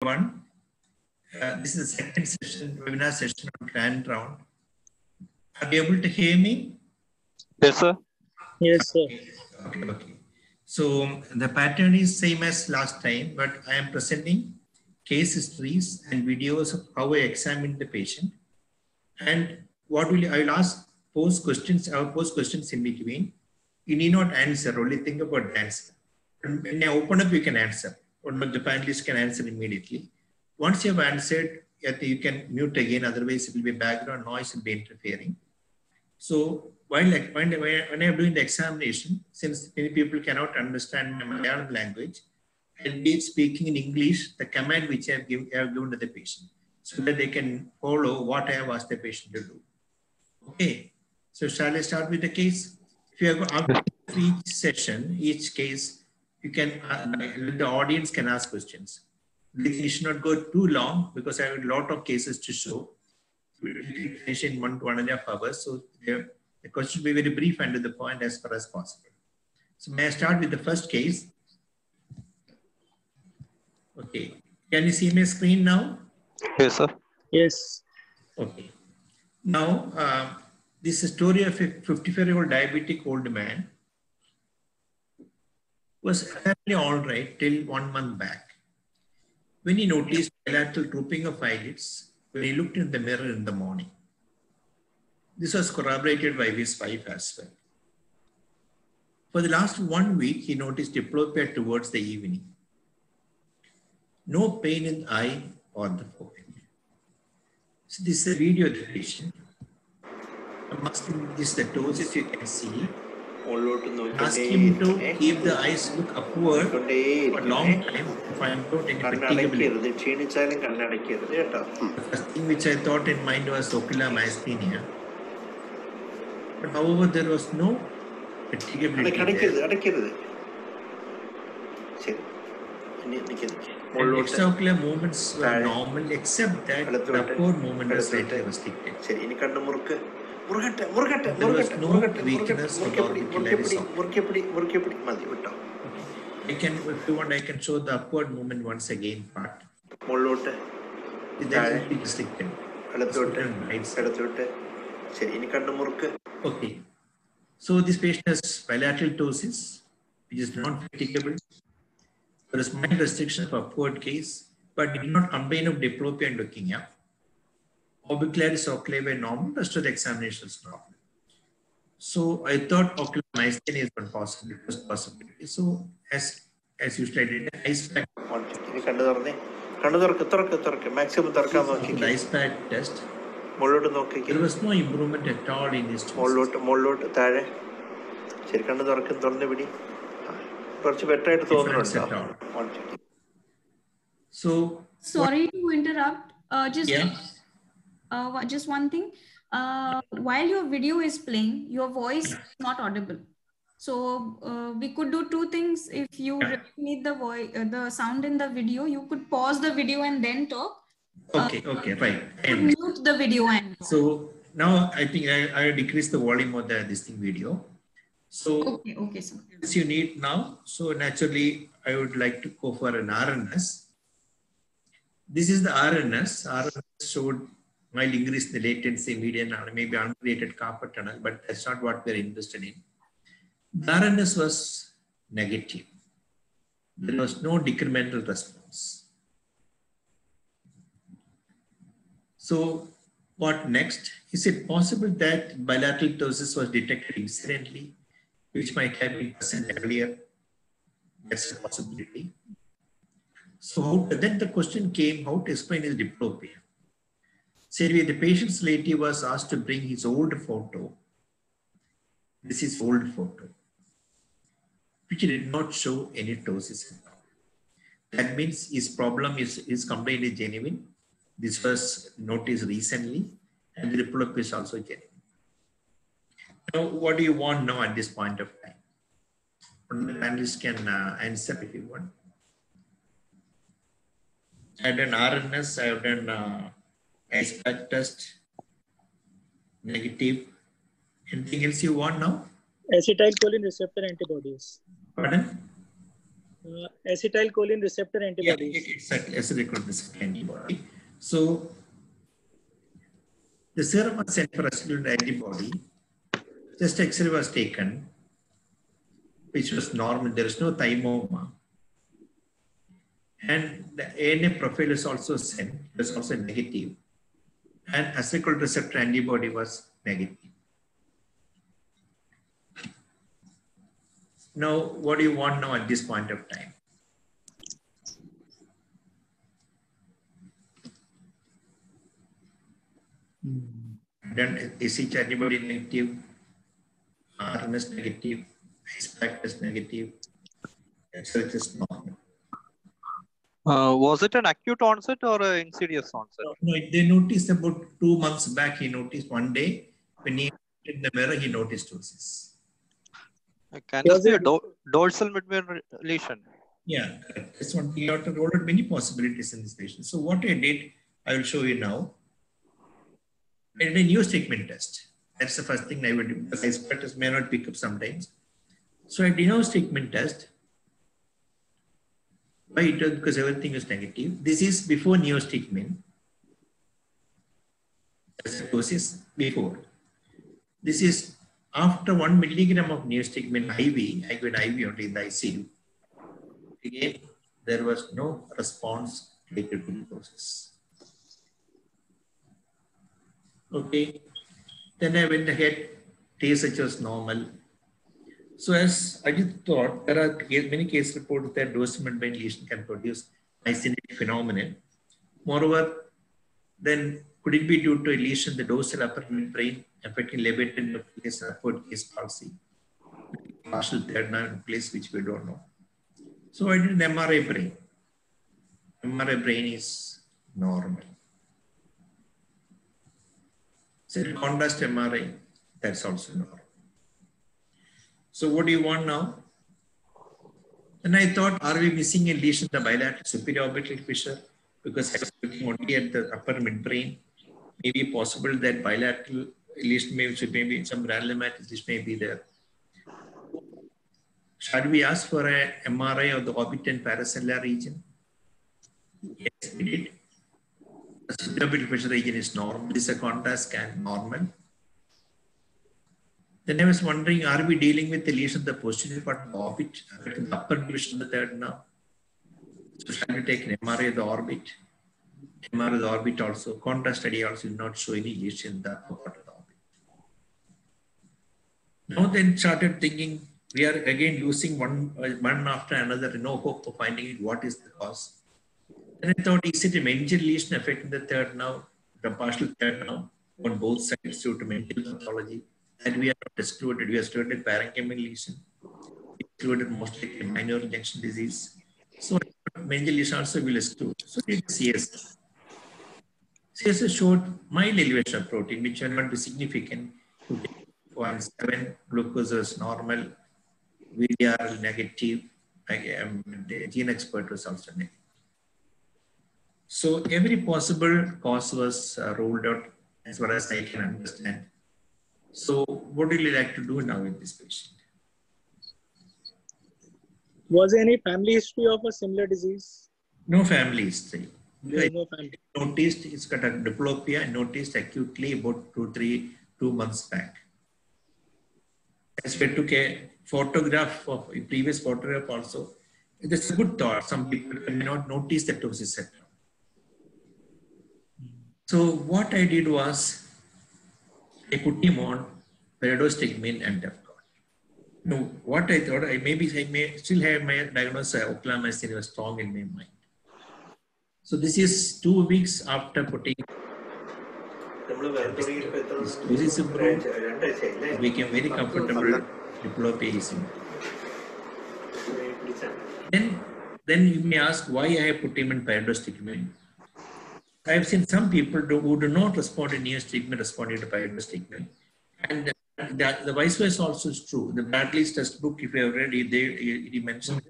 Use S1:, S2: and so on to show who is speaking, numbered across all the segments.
S1: everyone. This is the second session, webinar session on Grand Round. Are you able to hear me?
S2: Yes, sir.
S3: Yes, sir.
S1: Okay. So the pattern is same as last time, but I am presenting case histories and videos of how I examined the patient. And what will I will ask pose questions? I will pose questions in between. You need not answer, only think about the answer. And when I open up, you can answer. Or the panelists can answer immediately. Once you have answered, you can mute again, otherwise it will be background noise will be interfering. So when I'm doing the examination, since many people cannot understand my Malayalam language, I'll be speaking in English, the command which I have given to the patient, so that they can follow what I have asked the patient to do. Okay, so shall I start with the case? If you have after each session, each case, you can, the audience can ask questions. It should not go too long because I have a lot of cases to show. We will finish in 1.5 hours. So the question will be very brief and to the point as far as possible. So may I start with the first case? Okay. Can you see my screen now?
S2: Yes, sir.
S3: Yes.
S1: Okay. Now, this is a story of a 55-year-old diabetic old man was apparently all right till 1 month back. When he noticed bilateral drooping of eyelids when he looked in the mirror in the morning. This was corroborated by his wife as well. For the last 1 week, he noticed diplopia towards the evening. No pain in the eye or the forehead. So this is a video of the patient. This is the doses you can see. Ask him to keep the eyes look upward for a long time to find out any fatigability. The first thing which I thought in mind was ocular myasthenia. But however, there was no fatigability there. And extraocular movements were normal except that the upward movement was slightly restricted. There was no weakness or orbicularis. If you want, I can show the upward movement once again part. Then it will be restricted. Okay. So this patient has bilateral ptosis, which is non-fatigable. There is mild restriction of upward gaze, but did not complain of diplopia and leukemia. Orbicularis oculi were normal, rest of the examination is normal. So I thought ocular myasthenia is one possibility. So as usually I did the ice pack. The ice pack test. There was no improvement at all in this test. So
S4: sorry to interrupt. Just one thing. While your video is playing, your voice is not audible. So we could do two things. If you need the voice, the sound in the video, you could pause the video and then talk.
S1: Okay, right.
S4: Mute the video and talk.
S1: So now I think I decrease the volume of this video. So
S4: okay, sir.
S1: This you need now. So naturally, I would like to go for an RNS. This is the RNS. RNS showed mild increase in the latency, median, or maybe uncreated carpal tunnel, but that's not what we're interested in. The RNS was negative. There was no decremental response. So what next? Is it possible that bilateral ptosis was detected incidentally, which might have been present earlier? That's a possibility. So then the question came, how to explain his diplopia? Say the patient's relative was asked to bring his old photo. This is old photo, which did not show any ptosis at all. That means his complaint is genuine. This was noticed recently, and the diplopia is also genuine. Now, what do you want now at this point of time? The panelists can answer if you want. I have done RNS, I have done ice pack test, negative. Anything else you want now?
S3: Acetylcholine receptor antibodies.
S1: Pardon?
S3: Acetylcholine receptor
S1: Yeah,
S3: antibodies.
S1: exactly. Acetylcholine receptor antibody. So the serum was sent for acetylcholine antibody. Just X-ray was taken, which was normal. There is no thymoma. And the ANA profile is also sent. It was also negative. And acetylcholine receptor antibody was negative. Now, what do you want now at this point of time? Then ACH antibody negative, RMS negative, ISPAC is negative, XRH is normal.
S2: Was it an acute onset or an insidious onset?
S1: No, they noticed about 2 months back. He noticed one day when he looked in the mirror, he noticed ptosis.
S2: Can this be a dorsal midbrain lesion?
S1: Yeah, correct. That's what we have to roll out many possibilities in this patient. So what I did, I will show you now. I did a new statement test. That's the first thing I would do because ISPAC may not pick up sometimes. So I did a statement test. Why it was? Because everything is negative. This is before neostigmine. Ptosis before. This is after 1 milligram of neostigmine IV. I got IV only in the ICU. Again, there was no response related to ptosis. Okay. Then I went ahead. TSH was normal. So as I just thought, there are many case reports that dorsal midbrain lesion can produce myasthenic phenomenon. Moreover, then could it be due to a lesion in the dorsal upper midbrain affecting levator nucleus and upward case palsy? Partial third nerve nucleus, which we don't know. So I did an MRI brain. MRI brain is normal. So contrast MRI, that's also normal. So what do you want now? And I thought, are we missing a lesion in the bilateral superior orbital fissure? Because I was looking only at the upper midbrain. Maybe possible that bilateral lesion maybe some granulomatous lesion may be there. Should we ask for an MRI of the orbit and paracellular region? Yes, we did. The superior orbital fissure region is normal. This is a contrast scan, normal. Then I was wondering, are we dealing with the lesion of the posterior part of the orbit, the upper division of the third nerve? So shall we take an MRI of the orbit? MRI of the orbit also, contrast study also did not show any lesion in the upper part of the orbit. Now then started thinking, we are again losing one after another, no hope of finding it, what is the cause. Then I thought, is it a meningeal lesion affecting the third nerve, the partial third nerve on both sides due to meningeal pathology? And we are not excluded. We are excluded parenchymal lesion. We excluded mostly minor junction disease. So meningeal lesion also will exclude. So it is CS. CS showed mild elevation of protein, which will not be significant. 0.7, glucose is normal, VDR negative, the gene expert was also negative. So every possible cause was ruled out as far as I can understand. So what would you like to do now with this patient?
S3: Was there any family history of a similar disease?
S1: No family history.
S3: No family.
S1: Noticed it's got a diplopia and noticed acutely about 2 months back. As we took a photograph of a previous photograph also. That's a good thought. Some people may not notice the ptosis at all. So what I did was, I put him on pyridostigmine and Defcon. No, what I thought, I may still have my diagnosis of ocular myasthenia strong in my mind. So this is 2 weeks after putting. This improved. Became very comfortable. Diplopia is Then you may ask why I have put him in pyridostigmine. I have seen some people who do not respond to neostigmine responding to pyridostigmine. And the vice versa also is true. The Bradley's test book, if you have read it, he mentioned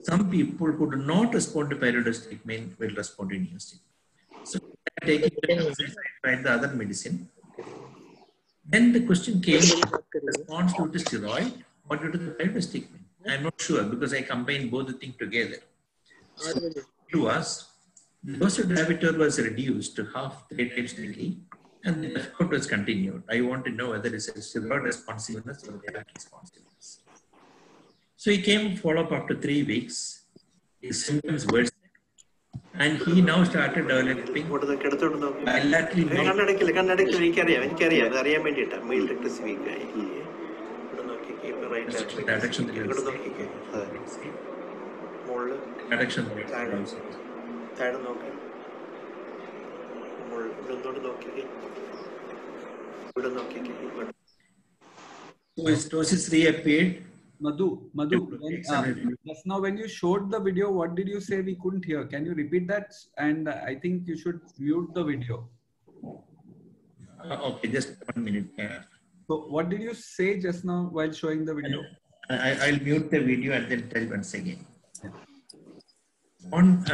S1: some people who do not respond to pyridostigmine will respond to neostigmine. So taking the other medicine. Then the question came, response due to steroid or due to the pyridostigmine? I'm not sure because I combined both the things together. So it was, the dose of Dravitor was reduced to half 3 times daily, and the effort was continued. I want to know whether it's a steroid responsiveness or diet responsiveness. So he came follow-up after 3 weeks. His symptoms worsened, and he now started developing bilateral So his doses reappeared.
S5: Madhu, just now when you showed the video, what did you say? We couldn't hear. Can you repeat that? And I think you should mute the video.
S1: Okay, just 1 minute.
S5: So what did you say just now while showing the video?
S1: I'll mute the video and then tell once again. Yeah. On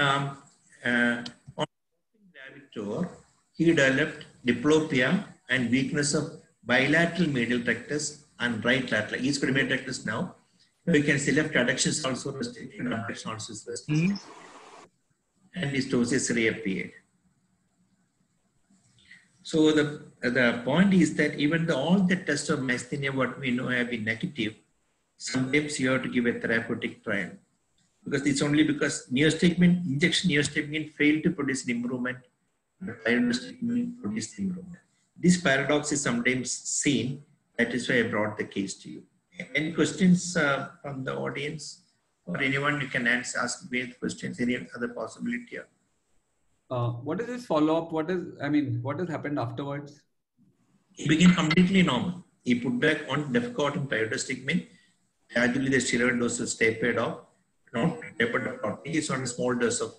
S1: Dravitor, he developed diplopia and weakness of bilateral medial rectus and right lateral. He's primary rectus now. We can see left adduction is also restricted, abduction also is restricted. And his doses reappeared. So the point is that even though all the tests of myasthenia, what we know, have been negative, sometimes you have to give a therapeutic trial. Because it's only because injection neostigmine failed to produce an improvement, but pyridostigmine produced improvement. This paradox is sometimes seen. That is why I brought the case to you. Any questions from the audience or anyone you can ask me questions, any other possibility here?
S5: What is this follow-up? What has happened afterwards?
S1: He became completely normal. He put back on Defcort and pyridostigmine. Gradually the steroid doses tapered off. Not tapered off. He is on a small dose of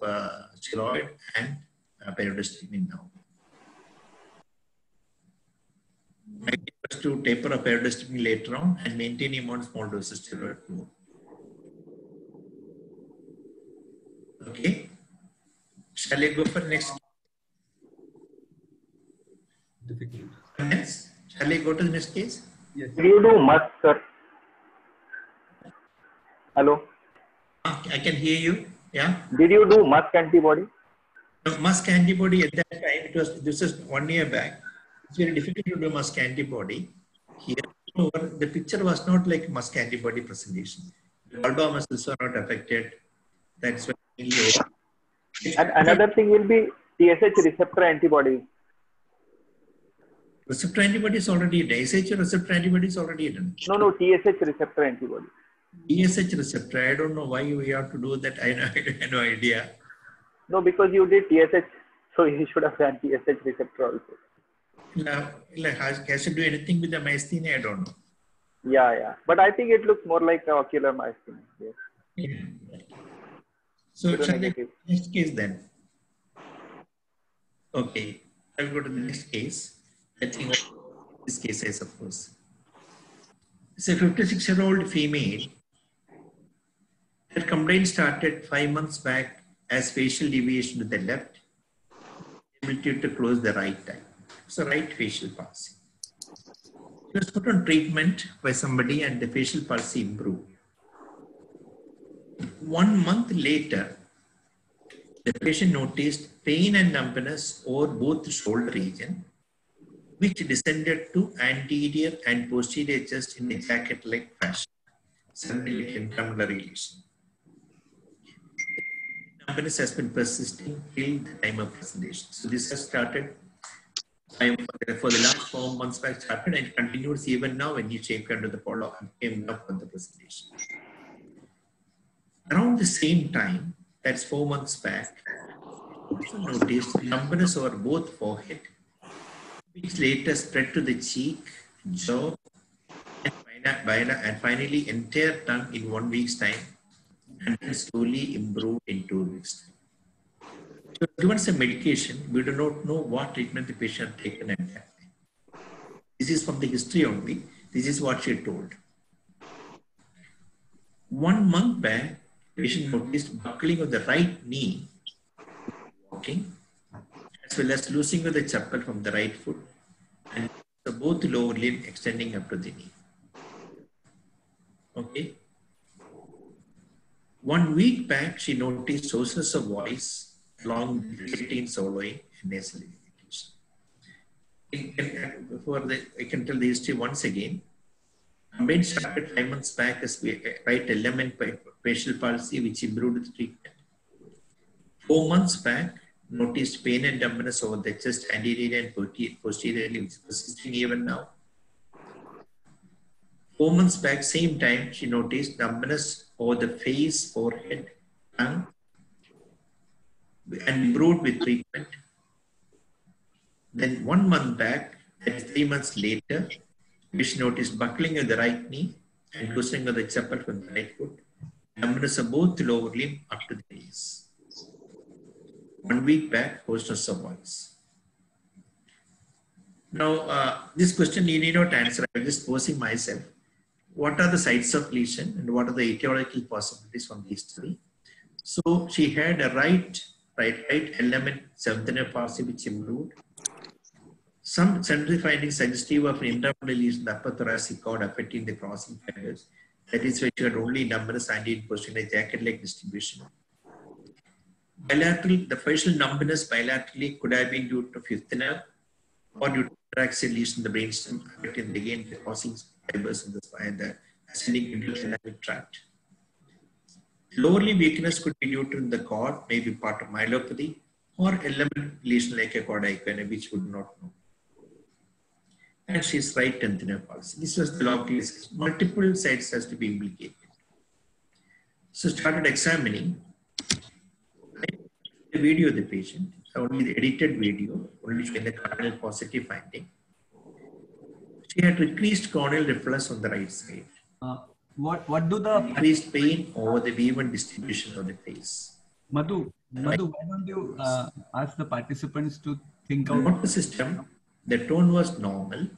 S1: steroid and pyridostigmine now. My idea was to taper up pyridostigmine later on and maintain him on small doses of steroid too. Okay. Shall I go for next?
S5: Difficult.
S1: Next. Shall I go to the next case?
S5: Yes.
S6: Did you do MuSK, sir? Hello?
S1: I can hear you. Yeah.
S6: Did you do MuSK antibody?
S1: No, MuSK antibody at that time, this was 1 year back. It's very difficult to do MuSK antibody. Here, the picture was not like MuSK antibody presentation. The bulbar muscles are not affected. That's why.
S6: And another thing will be TSH receptor antibody.
S1: Receptor antibody is already done. SH receptor antibody is already done.
S6: No, TSH receptor antibody.
S1: TSH receptor, I don't know why we have to do that. I have no idea.
S6: No, because you did TSH, so you should have done TSH receptor also.
S1: Has to do anything with the myasthenia? I don't know.
S6: Yeah. But I think it looks more like ocular myasthenia. Yes.
S1: Yeah. So, next case then. Okay, I'll go to the next case. I think this case, I suppose. It's a 56-year-old female. Her complaint started 5 months back as facial deviation to the left, ability to close the right eye. It's a right facial palsy. She was put on treatment by somebody and the facial palsy improved. 1 month later, the patient noticed pain and numbness over both shoulder region, which descended to anterior and posterior chest in a jacket-like fashion, suddenly intramural relation. Numbness has been persisting till the time of presentation. So this has started for the last 4 months back started and continues even now when you came to the follow-up and came up with the presentation. Around the same time, that's 4 months back, also noticed numbness over both forehead, which later spread to the cheek, jaw, and finally entire tongue in 1 week's time, and then slowly improved in 2 weeks' time. So given some medication, we do not know what treatment the patient had taken at that time. This is from the history only. This is what she told. 1 month back, patient noticed buckling of the right knee, walking, as well as loosening of the chappal from the right foot, and both lower limb extending up to the knee. Okay. 1 week back, she noticed sources of voice along with irritating soloing and nasal irritation. I can tell the history once again. Combined started 5 months back as right element facial palsy, which improved with treatment. 4 months back, noticed pain and numbness over the chest, anterior and posteriorly, which is persisting even now. 4 months back, same time, she noticed numbness over the face, forehead, tongue, and improved with treatment. Then 1 month back, and 3 months later, she noticed buckling of the right knee and loosening of the chapel from the right foot, numbness of both lower limb up to the knees. 1 week back, hoarseness of voice. Now, this question you need not answer. I'm just posing myself. What are the sites of lesion and what are the etiological possibilities from the history? So she had a right element 7th nerve palsy which improved. Some central findings suggestive of an intraabdominal lesion in the upper thoracic cord affecting the crossing fibers. That is why she had only numbness anterior posterior jacket-like distribution. Bilateral, the facial numbness bilaterally could have been due to 5th nerve or due to axial lesion in the brainstem affecting again the crossing fibers in the spine, the ascending endocrinal tract. Lower limb weakness could be due to the cord, maybe part of myelopathy, or element lesion like a cord icon, which would not know. And she's right 10th nerve palsy. This was the local discussion. Multiple sites has to be implicated. So started examining the video of the patient, only the edited video, only showing the corneal positive finding. She had decreased corneal reflux on the right side.
S5: What do the
S1: increased pain over the V1 distribution of the face?
S5: Madhu, why don't you ask the participants to think out?
S1: Motor system, the tone was normal.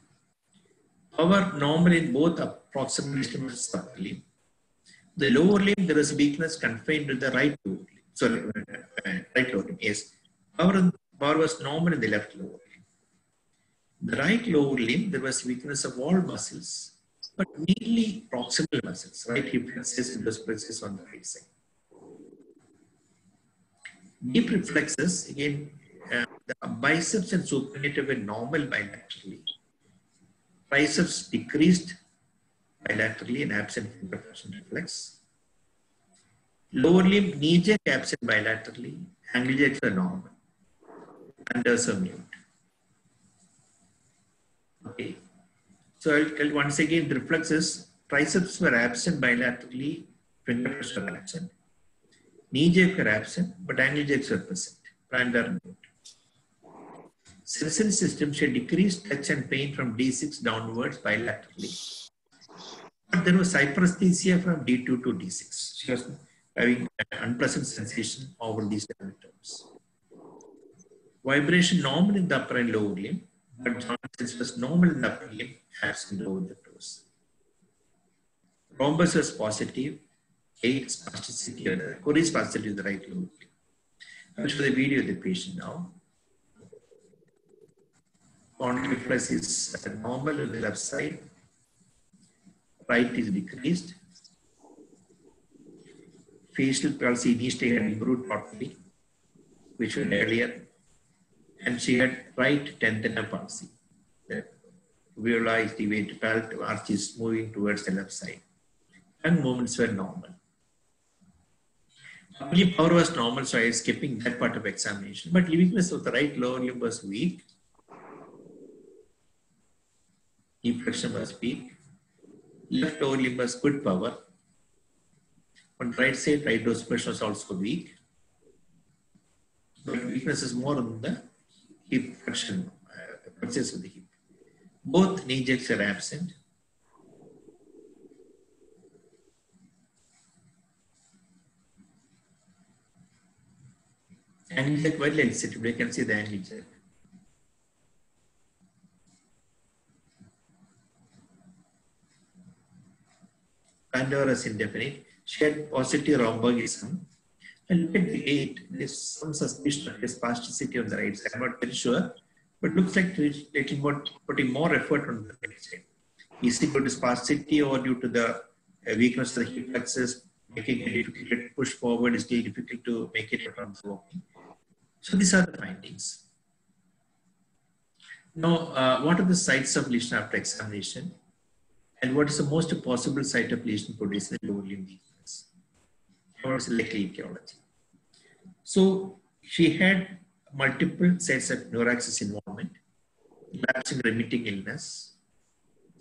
S1: Power normal in both proximal limb and upper limb. The lower limb, there was weakness confined to the right lower limb. Sorry, right lower limb. Yes, power was normal in the left lower limb. The right lower limb, there was weakness of all muscles, but mainly proximal muscles, right hip flexors and those flexors on the right side. Deep reflexes, again, the biceps and supinator were normal bilaterally. Triceps decreased bilaterally and absent finger-flexion reflex. Lower limb knee jerk absent bilaterally, ankle jerks were normal. And also mute. Okay. So I'll tell once again the reflexes, triceps were absent bilaterally, finger-flexion were absent. Knee jerk were absent, but ankle jerks were present. And are mute. Sensory system showed decreased touch and pain from D6 downwards bilaterally. But there was hyperesthesia from D2 to D6. She was having an unpleasant sensation over these terms. Vibration normal in the upper and lower limb, but Johnson's was normal in the upper limb, absent over the toes. Rhombus was positive, spasticity, or Corey spasticity in the right lower limb. I'll show the video of the patient now. Corneal reflex is normal on the left side. Right is decreased. Facial palsy knee state had improved properly, which was earlier. And she had right 10th nerve palsy. The viola is deviated, palate arch is moving towards the left side. And movements were normal. Only power was normal, so I was skipping that part of examination. But weakness of the right lower limb was weak. Knee flexion was weak. Left lower limb was good power. On the right side, right dorsiflexion was also weak. But weakness is more on the hip flexion, process of the hip. Both knee jerks are absent. Angle jerk very sensitive. You can see the angle jerk. Candor is indefinite. She had positive rhombogism. And look at the gait. There's some suspicion of spasticity on the right side. I'm not very sure, but looks like little more putting more effort on the right side. Is it due to spasticity or due to the weakness of the hip flexors, making it difficult to push forward, is still difficult to make it from walking. So these are the findings. Now, what are the sites of lesion after examination? And what is the most possible site of lesion produced in the lower limb weakness? What is the likely etiology? So she had multiple sites of neuraxis involvement, lapsing remitting illness,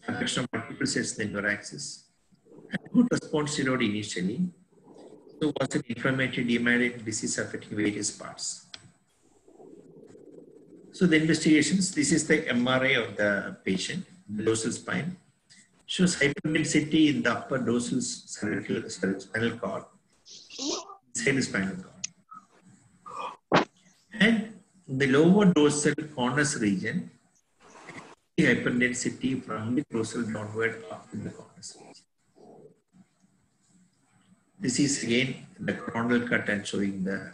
S1: affection of multiple sites in the neuraxis, and good response steroid initially. So was it inflammatory demyelinating disease affecting various parts? So the investigations, this is the MRI of the patient, the dorsal spine, shows hyperintensity in the upper dorsal spinal cord, inside the spinal cord. And in the lower dorsal cornus region, hyperintensity from the dorsal downward up to the cornus region. This is again the coronal cut and showing the.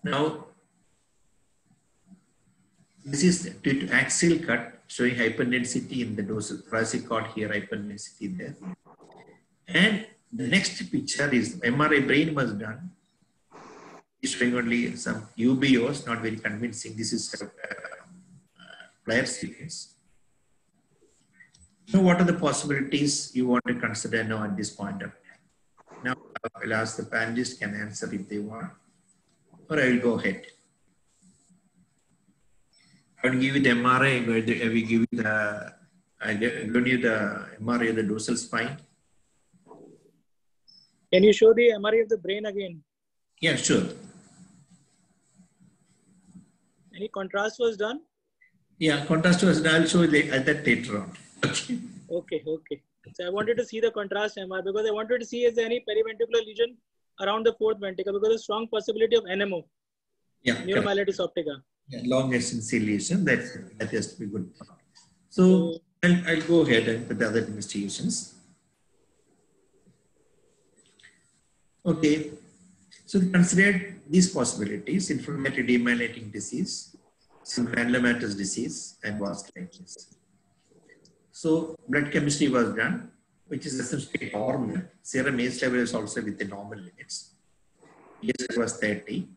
S1: Now, this is due to axial cut showing hyperintensity in the dorsal thoracic cord here, hyperintensity there. And the next picture is MRI brain was done. It's showing only some UBOs, not very convincing. This is player sequence. So what are the possibilities you want to consider now at this point of time? Now I'll ask the panelists can answer if they want, or I will go ahead. I will give you the MRI. I will give you the. I'll give you the MRI of the dorsal spine.
S3: Can you show the MRI of the brain again?
S1: Yeah, sure.
S3: Any contrast was done?
S1: Yeah, contrast was done. I'll show that later on. Okay.
S3: Okay. So I wanted to see the contrast MRI because I wanted to see is there any periventricular lesion around the fourth ventricle because there's a strong possibility of NMO.
S1: Yeah.
S3: Neuromyelitis optica.
S1: Yeah, long essential lesion. That has to be good. So I'll go ahead and with the other investigations. Okay. So we considered these possibilities: inflammatory demyelinating disease, some granulomatous disease, and vasculitis. So blood chemistry was done, which is essentially normal. Serum ACE level is also within normal limits. ACE was 30.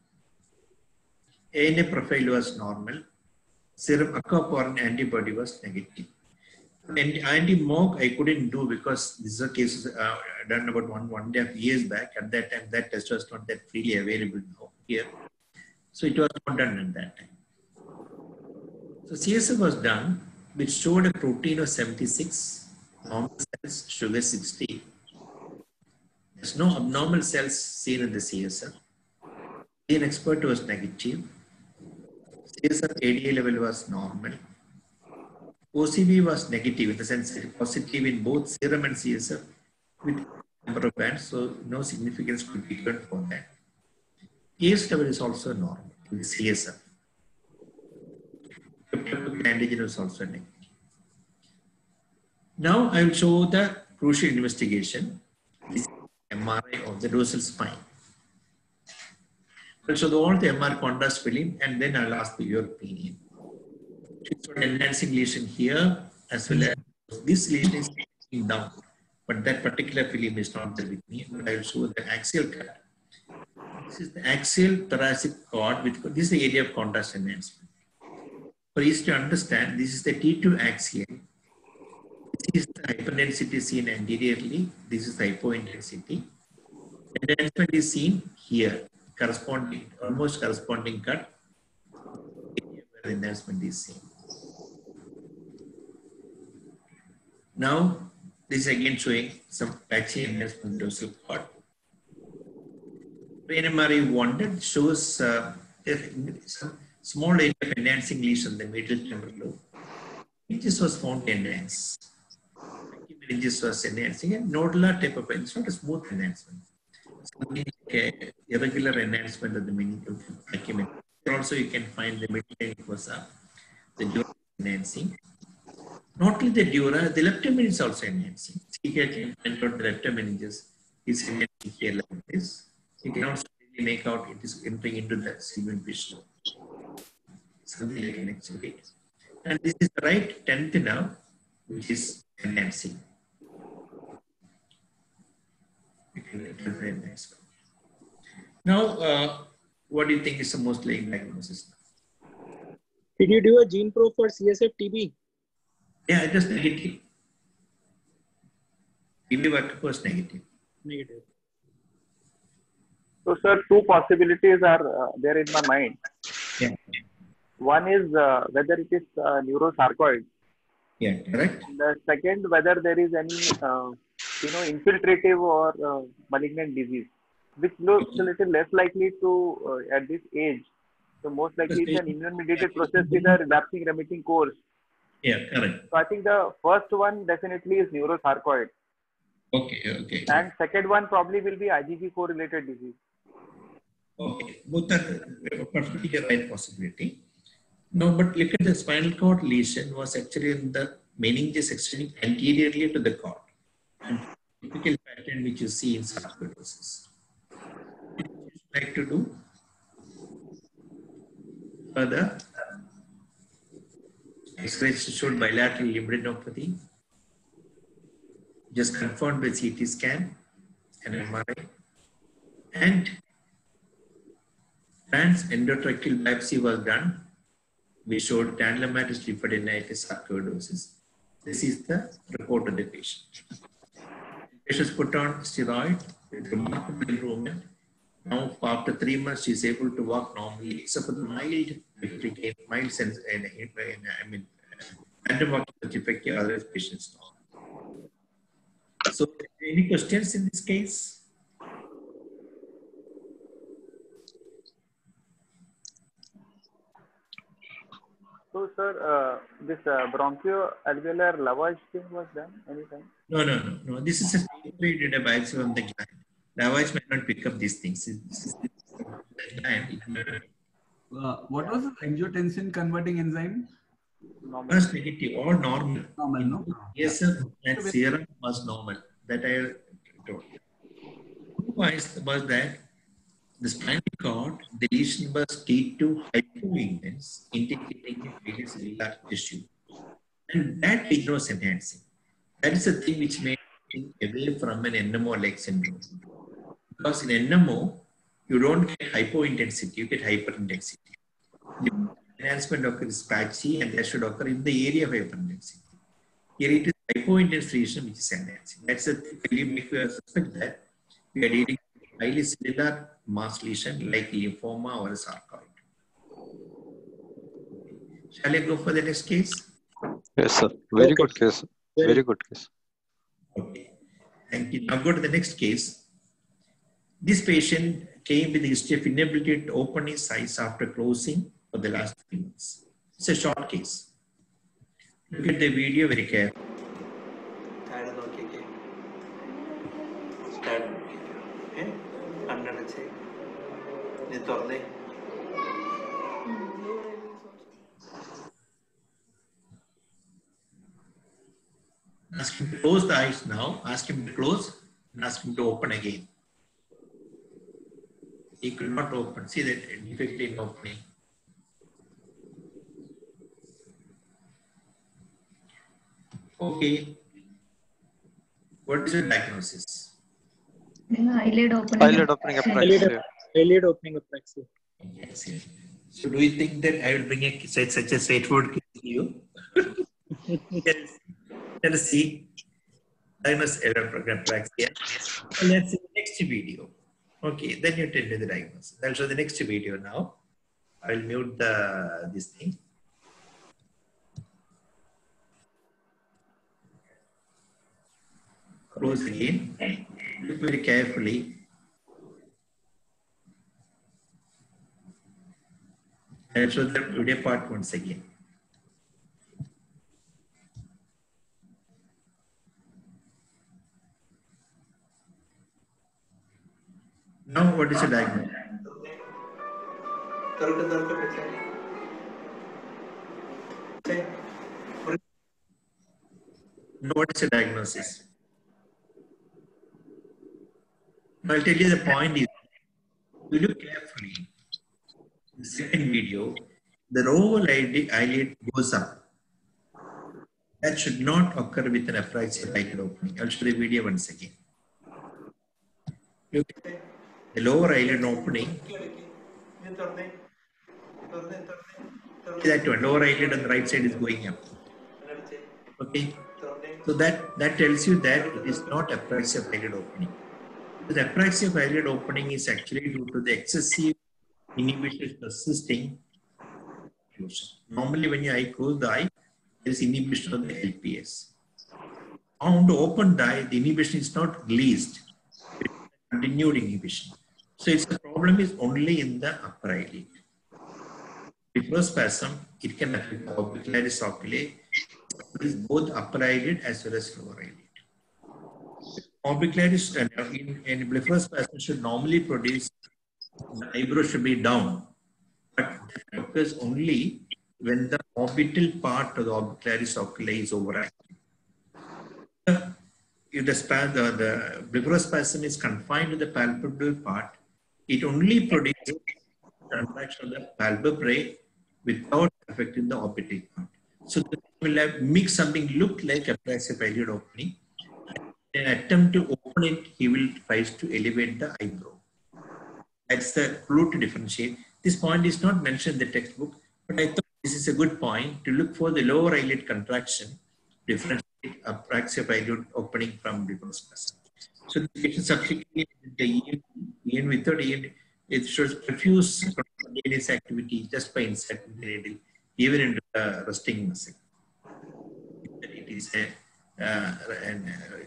S1: ANA profile was normal. Serum accoporin antibody was negative. And anti-MOG I couldn't do because these are cases done about one and a half years back. At that time, that test was not that freely available now here. So it was not done at that time. So CSF was done, which showed a protein of 76, normal cells, sugar 60. There's no abnormal cells seen in the CSF. The expert was negative. CSF ADA level was normal. OCB was negative in the sense that positive in both serum and CSF with number of bands, so no significance could be given for that. ACE level is also normal in the CSF. Antigen is also negative. Now I will show the crucial investigation. This is MRI of the dorsal spine. I'll show all the MR contrast film and then I'll ask your opinion. It's got enhancing lesion here as well as this lesion is taking down, but that particular film is not there with me. But I will show the axial cut. This is the axial thoracic cord with this is the area of contrast enhancement. For easy to understand, this is the T2 axial. This is the hyperintensity seen anteriorly. This is the hypointensity. Enhancement is seen here, corresponding, almost corresponding cut. Where the enhancement is seen. Now, this is again showing some patchy enhancement dorsal cord. Brain MRI wanted shows some small area of enhancing lesion in the medial temporal lobe. Meninges was found to enhance. Meninges was enhancing and nodular type of, it's not a smooth enhancement. Something like irregular enhancement of the meningeal acumen. Also, you can find the middle was up, the dura enhancing. Not only the dura, the left meninges is also enhancing. See here, you can find out the left meninges is enhancing here like this. You can also really make out it is entering into the segment visual. Something like an exhibit. And this is the right 10th nerve, which is enhancing. Very nice. Now, what do you think is the most likely diagnosis?
S3: Did you do a gene probe for CSF TB?
S1: Yeah, it was negative. TB workup was negative.
S3: Negative.
S6: So, sir, two possibilities are there in my mind.
S1: Yeah.
S6: One is whether it is neurosarcoid.
S1: Yeah, correct.
S6: The second, whether there is any, infiltrative or malignant disease, which looks a little less likely to at this age. So most likely it's an immune-mediated process with a relapsing remitting course.
S1: Yeah, correct.
S6: So I think the first one definitely is neurosarcoid.
S1: Okay.
S6: And second one probably will be IgG correlated disease.
S1: Okay, both are perfectly the right possibility. No, but look at the spinal cord lesion was actually in the meninges extending anteriorly to the cord. And typical pattern which you see in sarcoidosis. What would you like to do further? X-rays showed bilateral lymphadenopathy. Just confirmed by CT scan and MRI. And transendotracheal biopsy was done. We showed granulomatosis lymphadenitis sarcoidosis. This is the report of the patient. The patient was put on steroid with remarkable improvement. Now, after 3 months, she is able to walk normally, except for the mild sense, random walking defect, other patients now. So, any questions in this case?
S6: So, sir, this bronchoalveolar lavage thing was done anytime?
S1: No. This is a temporary data biopsy from the gland. Lavage might not pick up these things.
S5: What was the angiotensin converting enzyme?
S1: Was negative or normal.
S5: Normal, no?
S1: Yes, sir. And serum was normal. That I told. Otherwise, was that the spinal cord deletion was T2 hypointense, indicating a failure cellular tissue. And that ignores enhancing. That is the thing which made it away from an NMO-like syndrome. Because in NMO, you don't get hypointensity, you get hyperintensity. Enhancement occurs patchy and that should occur in the area of hyperintensity. Here it is hypointense lesion which is enhancing. That's the thing you make you suspect that we are dealing with highly cellular mass lesion like lymphoma or a sarcoid. Shall I go for the next case?
S2: Yes, sir. Very good case. Very good case.
S1: Okay. Thank you. Now go to the next case. This patient came with a history of inability to open his eyes after closing for the last 3 months. It's a short case. Look at the video very carefully. Ask him to close the eyes now. Ask him to close and ask him to open again. He could not open. See that difficulty in opening. Okay. What is your diagnosis?
S7: Eyelid opening.
S2: Eyelid opening apraxia.
S3: Eyelid opening apraxia.
S1: Yes. So do you think that I will bring such a straightforward case to you? Yes. Let us see. Diagnosis apraxia. Let's see the next video. Okay, then you tell me the diagnosis. I'll show the next video now. I will mute this thing. Close again. Look very carefully. I'll show the video part once again. Now, what is the diagnosis? Now, what is the diagnosis? I'll tell you the point is, you look carefully. The second video, the oval eyelid goes up. That should not occur with an apraxia eyelid opening. I'll show the video once again. The lower eyelid opening, that one, lower eyelid on the right side is going up. Okay, so that tells you that it is not apraxia of eyelid opening. The apraxia of eyelid opening is actually due to the excessive inhibition persisting. Normally, when your eye close the eye, there is inhibition of the LPS. On to open the eye, the inhibition is not released. It is continued inhibition. So its the problem is only in the upper eyelid. Blepharospasm, it can affect the orbicularis oculi, both upper eyelid as well as lower eyelid. Orbicularis in blepharospasm should normally produce, the eyebrow should be down, but that occurs only when the orbital part of the orbicularis oculi is overactive. If the blepharospasm is confined to the palpebral part, it only produces contraction of the palpebrae without affecting the orbital part. So this will have make something look like apraxia of eyelid opening. In an attempt to open it, he will try to elevate the eyebrow. That's the clue to differentiate. This point is not mentioned in the textbook, but I thought this is a good point to look for the lower eyelid contraction, differentiate apraxia of eyelid opening from blepharospasm. So the patient subsequently with the EN without EN, it shows profuse spontaneous activity just by inserting the needle, even into the resting muscle. It is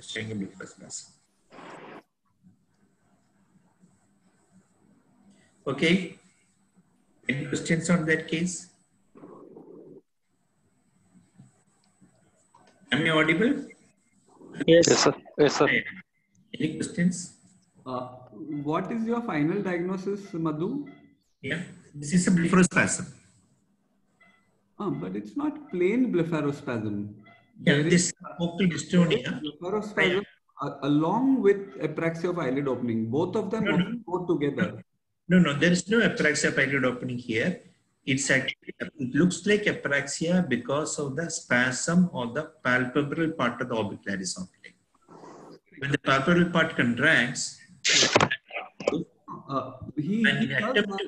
S1: showing a blepharospasm. Okay. Any questions on that case? Am I audible?
S3: Yes.
S2: Yes, sir. Yes, sir.
S1: Any questions?
S5: What is your final diagnosis, Madhu?
S1: Yeah, this is a blepharospasm.
S5: But it's not plain blepharospasm.
S1: Yeah,
S5: There
S1: this
S5: is
S1: focal dystonia.
S5: blepharospasm along with apraxia of eyelid opening. Both of them often go together.
S1: No, there is no apraxia of eyelid opening here. It's actually, it looks like apraxia because of the spasm or the palpebral part of the orbicularis oculi. When the palpebral part contracts, in attempt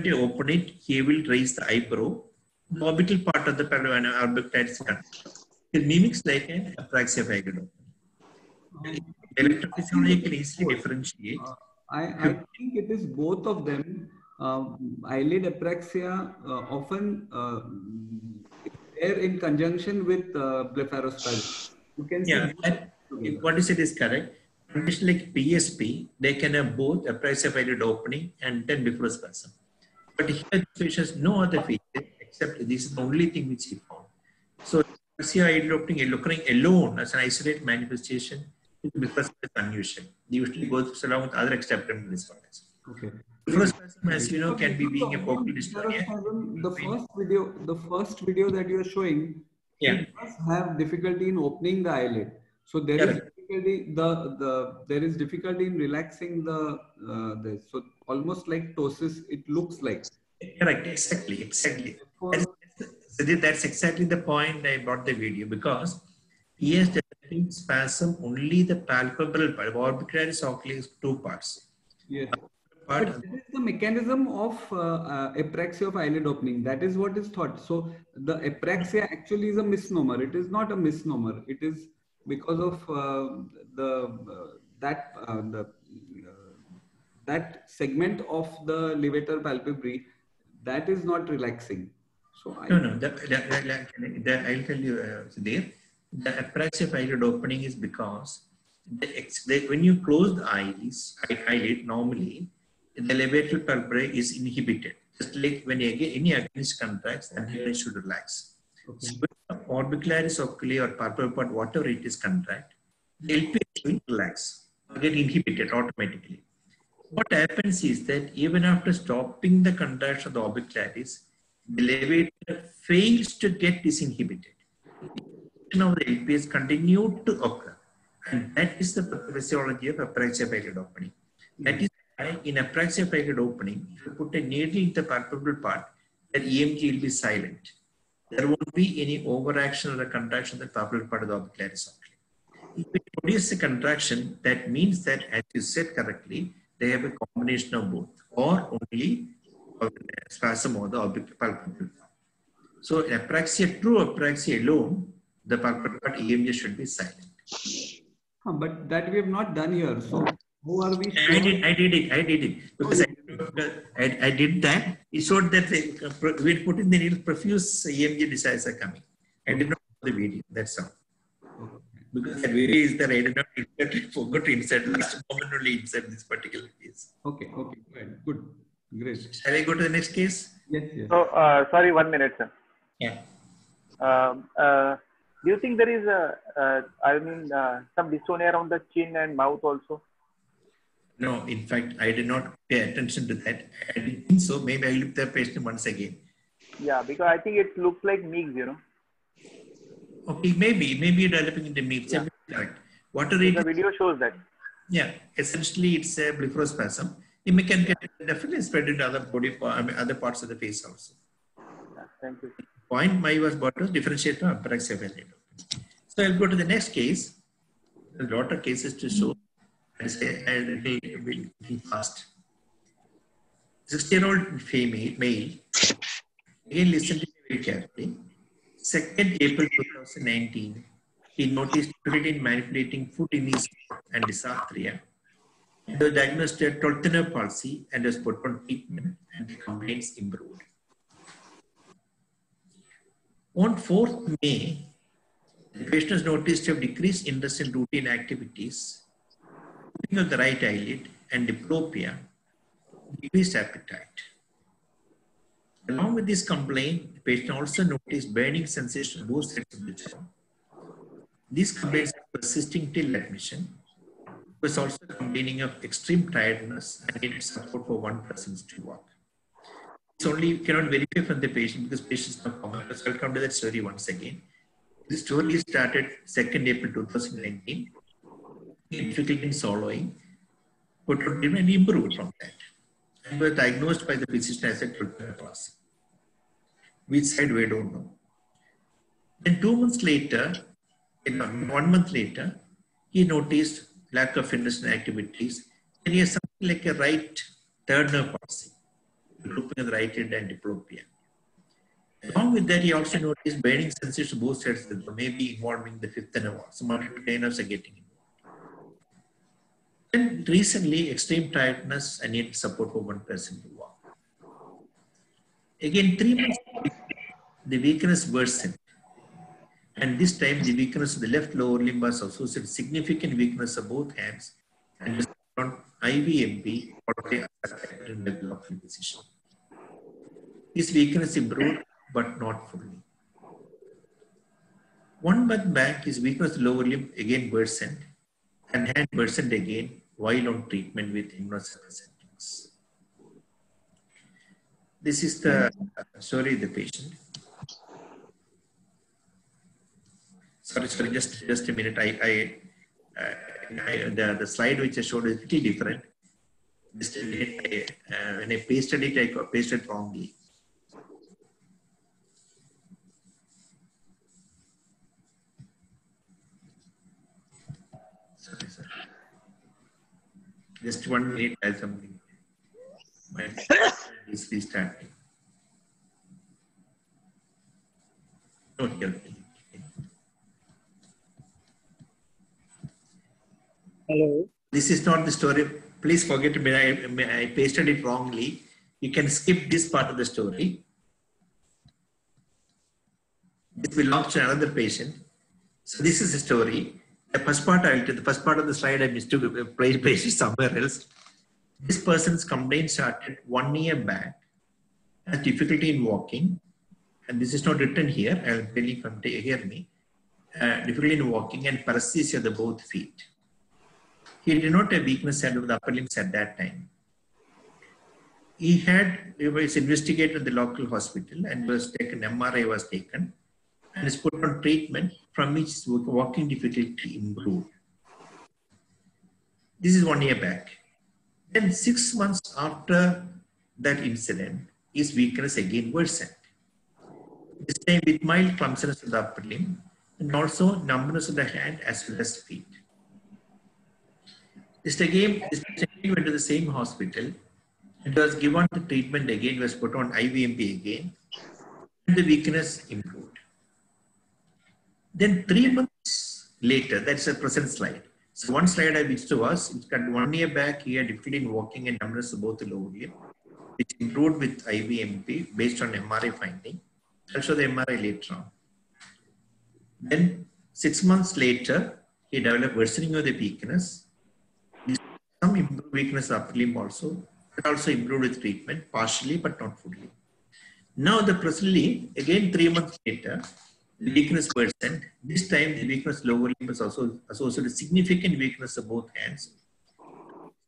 S1: to open it, he will raise the eyebrow. The orbital part of the orbicularis contracts. It mimics like an apraxia of eyelid opening. Electrophysiology can easily differentiate.
S5: I think it is both of them. Eyelid apraxia often there in conjunction with blepharospasm. You can see
S1: what is it is correct. Condition like PSP, they can have both apraxia of eyelid opening and then blepharospasm. But here the patient has no other feature except this is the only thing which he found. So apraxia of eyelid opening occurring alone as an isolated manifestation blepharospasm is unusual. They usually go along with other extraabdominal disorders.
S5: Okay.
S1: Blepharospasm, as you know, can be being a focal dystonia.
S5: The first video that you are showing, it does have difficulty in opening the eyelid. So there is difficulty. There is difficulty in relaxing the so almost like ptosis. It looks like.
S1: Correct. Exactly. That's exactly the point I brought the video because he has developing spasm only the palpebral part. Orbicularis oculi is two parts.
S5: Yes. But this is the mechanism of apraxia of eyelid opening. That is what is thought. So the apraxia actually is a misnomer. It is not a misnomer. It is because of that segment of the levator palpebrae that is not relaxing. So
S1: I'll tell you there. The apraxia of eyelid opening is because when you close the eyelid normally, the levator palpebrae is inhibited. Just like when any agonist contracts, the agonist should relax. Okay. So when orbicularis oculi or palpebral part, whatever it is contract, the LPS will relax or get inhibited automatically. What happens is that even after stopping the contraction of the orbicularis, the levator fails to get disinhibited. Of the LPS continued to occur, and that is the physiology of apraxia of eyelid opening. That is why in apraxia of eyelid opening, if you put a needle in the palpebral part, that EMG will be silent. There won't be any overaction or a contraction of the palpebral part of the orbicularis oculi. If you produce a contraction, that means that, as you said correctly, they have a combination of both, or only spasm or the palpebral. So apraxia, true apraxia alone, the palpebral part EMG should be silent.
S5: But that we have not done here. So who are we?
S1: I did it because I did that. It showed that we put in the needle, profuse EMG desires are coming. I did not do the video. That's all. Because the video is that I did not insert, forgot to insert last moment only insert this particular case.
S5: Okay. Good. Great.
S1: Shall I go to the next case?
S5: Yes.
S6: So, sorry, 1 minute, sir.
S1: Yeah.
S6: Do you think there is some dystonia around the chin and mouth also?
S1: No, in fact, I did not pay attention to that. I didn't think so. Maybe I look the patient once again.
S6: Yeah, because I think it looks like Meigs, you know.
S1: Okay, maybe developing into Meigs.
S6: Yeah.
S1: Correct. Water rate.
S6: The video shows that.
S1: Yeah, essentially it's a blepharospasm. It can get definitely spread into other other parts of the face also.
S6: Yeah, thank you.
S1: Point my was brought to differentiate from apraxia valid. So I'll go to the next case. A lot of cases to show. I say I will be fast. 60-year-old female male. Again, listen to me very carefully. 2nd April 2019, he noticed difficulty in manipulating food in his mouth and dysarthria. He was diagnosed with 12th nerve palsy and was put on treatment, and the complaints improved. On 4th May, the patient was noticed to have decreased interest in routine activities, moving of the right eyelid and diplopia, decreased appetite. Along with this complaint, the patient also noticed burning sensation on both sides of the jaw. These complaints are persisting till admission. It was also complaining of extreme tiredness and needed support for one person to walk. It's only you cannot verify from the patient because patient is not common. So I'll come to that story once again. This story started 2nd April 2019. Difficulty in swallowing, but didn't improve from that. And was diagnosed by the physician as a 12th nerve palsy. Which side we don't know. Then 2 months later, 1 month later, he noticed lack of interest in activities. And he has something like a right 3rd nerve palsy, grouping of the right hand and diplopia. Along with that, he also noticed burning sensation both sides of the jaw, maybe involving the 5th nerve. Some other nerves are getting involved. And recently, extreme tiredness and need support for one person to walk. Again, 3 months later, the weakness worsened. And this time, the weakness of the left lower limb was associated with significant weakness of both hands and was on IVMP or in the blocking position. This weakness improved, but not fully. 1 month back, his weakness of the lower limb again worsened and hand worsened again while on treatment with immunosuppressants. This is the story of the patient. Sorry, just a minute. The slide which I showed is pretty different. Just a minute. When I pasted it, I pasted wrongly. Sorry, sir. Just 1 minute, I'll something. My is restarting. Don't help me.
S3: Hello.
S1: This is not the story. Please forget me. I pasted it wrongly. You can skip this part of the story. This belongs to another patient. So this is the story. The first part the first part of the slide I missed to place it somewhere else. This person's complaint started 1 year back. Has difficulty in walking, and this is not written here. I'll tell you if you hear me. Difficulty in walking and paresthesia of the both feet. He did not have weakness of the upper limbs at that time. He was investigated at the local hospital and was taken, MRI was taken and is put on treatment from which his walking difficulty improved. This is 1 year back. Then 6 months after that incident, his weakness again worsened. This time with mild clumsiness of the upper limb and also numbness of the hand as well as feet. This patient went to the same hospital and was given the treatment again, was put on IVMP again, and the weakness improved. Then 3 months later, that's a present slide. So one slide I mixed was, it's got 1 year back, he had difficulty in walking and numbness of both the lower limb, which improved with IVMP based on MRI finding. I'll show the MRI later on. Then 6 months later, he developed worsening of the weakness. Some improved weakness of upper limb also, but also improved with treatment, partially but not fully. Now the presently, again 3 months later, the weakness worsened. This time the weakness lower limb was also associated with significant weakness of both hands.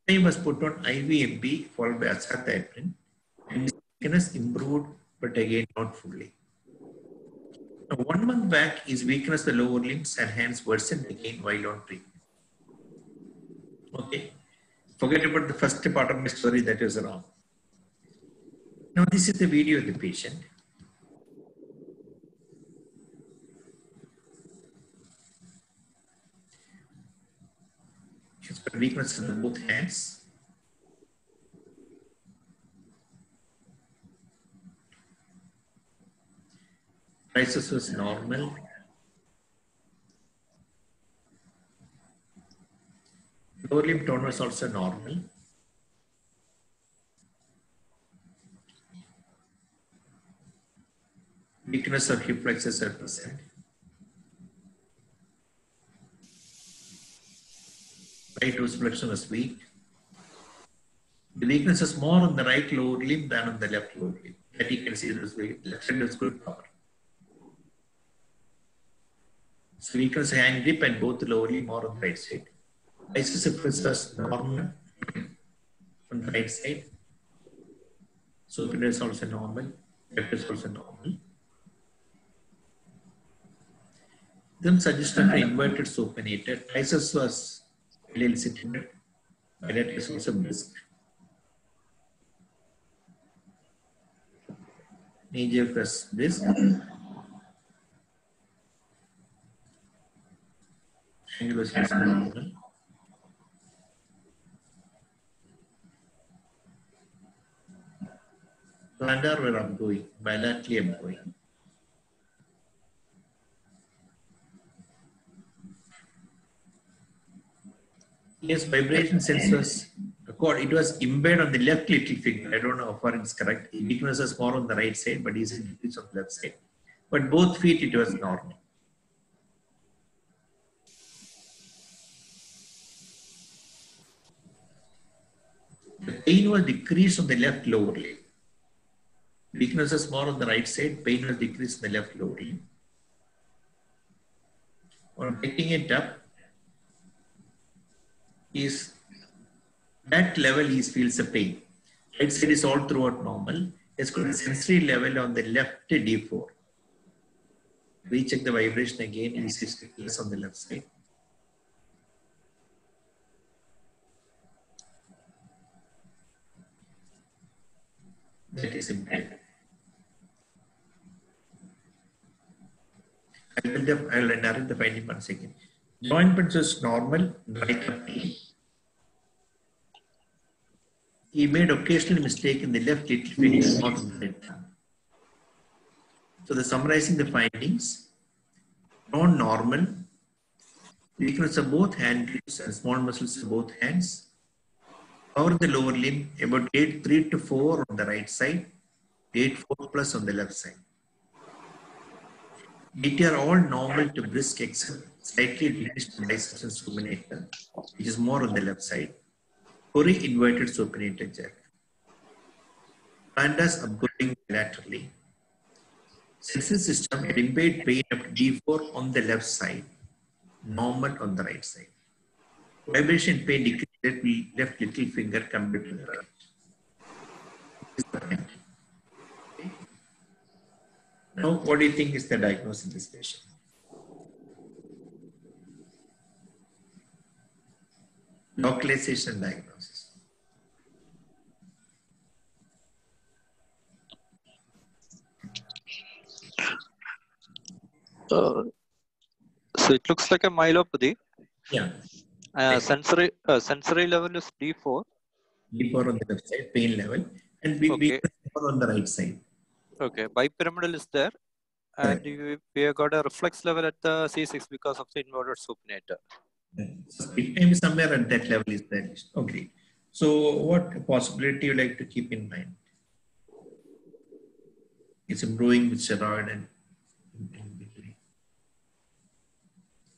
S1: This time was put on IVMP followed by azathioprine, and the weakness improved, but again not fully. Now 1 month back, his weakness of the lower limbs and hands worsened again while on treatment. Okay, forget about the first part of my story, that is wrong. Now this is the video of the patient. She's got weakness in both hands. Triceps was normal. Lower limb tone was also normal. Weakness of hip flexors are present. Right toes flexion was weak. The weakness is more on the right lower limb than on the left lower limb. That you can see this way. Left side is good power. So weakness hand grip and both the lower limb more on the right side. Isocephalus was normal on the right side. Supinator is also normal. Left is also normal. Then suggested for inverted supinator. Triceps was little situated. That is also brisk. Knee jerk was brisk. Angle was normal. Plantar were upgoing, bilaterally upgoing. Yes, vibration sense was it was embedded on the left little finger. I don't know how far it's correct. Weakness was more on the right side, but easy decrease on the left side. But both feet it was normal. The pain was decreased on the left lower limb. Weakness was more on the right side. Pain was decreased on the left lower limb. On picking it up, is that level he feels the pain. Right side is all throughout normal. It's got a sensory level on the left D4. Recheck the vibration again. He sees less on the left side. That is important. I will narrate the finding once again. Joint punch is normal, right up. He made occasional mistake in the left little finger, not in the right thumb. So the summarizing the findings, non-normal, weakness of both hand grips and small muscles of both hands, power of the lower limb about 8.3 to 4 on the right side, 8.4 plus on the left side. DT are all normal to brisk except slightly diminished biceps and supinator, which is more on the left side. Cori inverted supinator jerk. Pandas upgoing laterally. Sensory system had impaired pain up to D4 on the left side, normal on the right side. Vibration pain decreased left little finger compared to the right. Now, what do you think is the diagnosis in this patient? Localization diagnosis.
S2: So it looks like a myelopathy.
S1: Yeah.
S2: Sensory level is D4.
S1: D4 on the left side, pain level, and
S2: Okay.
S1: B4 on the right side.
S2: Okay. Bipyramidal is there. And we have got a reflex level at the C6 because of the inverted supinator.
S1: So speed time is somewhere at that level is there. Okay. So what possibility you like to keep in mind? It's improving with steroid and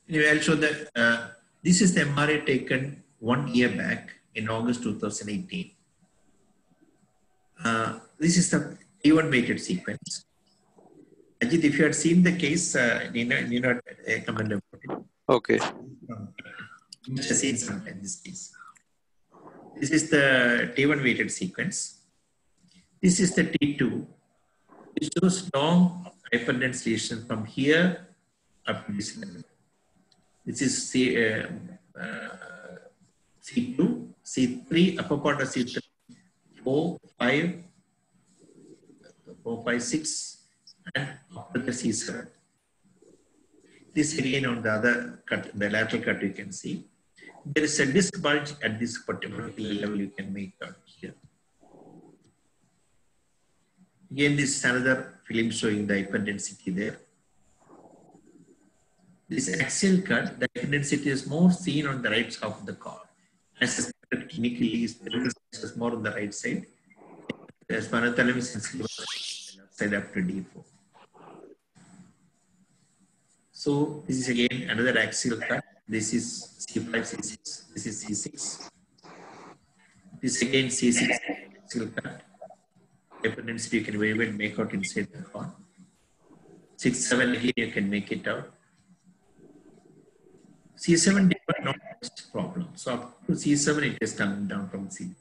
S1: anyway, I'll show that this is the MRI taken 1 year back in August 2018. This is the T1 weighted sequence. Ajit, if you had seen the case, Nina comment about it.
S2: Okay.
S1: You must have seen sometime this case. This is the T1 weighted sequence. This is the T2. It shows long hyperdense lesion from here up to this level. This is C2, C3, upper part of C3, 4, 5, 6, and after the C7. This again on the other cut, the lateral cut, you can see. There is a disc bulge at this particular level you can make out here. Again, this is another film showing the hyperdensity there. This axial cut, the hyperdensity is more seen on the right half of the cord. As suspected clinically, is more on the right side. As Spinothalamic sensitive left side up to D4. So this is again another axial cut. This is C5, C6. This is C6. This again C6 axial cut. Hyperdensity you can very well make out inside the cord. 6, 7 again you can make it out. C7 did not have problem. So up to C7 it is coming down from C7.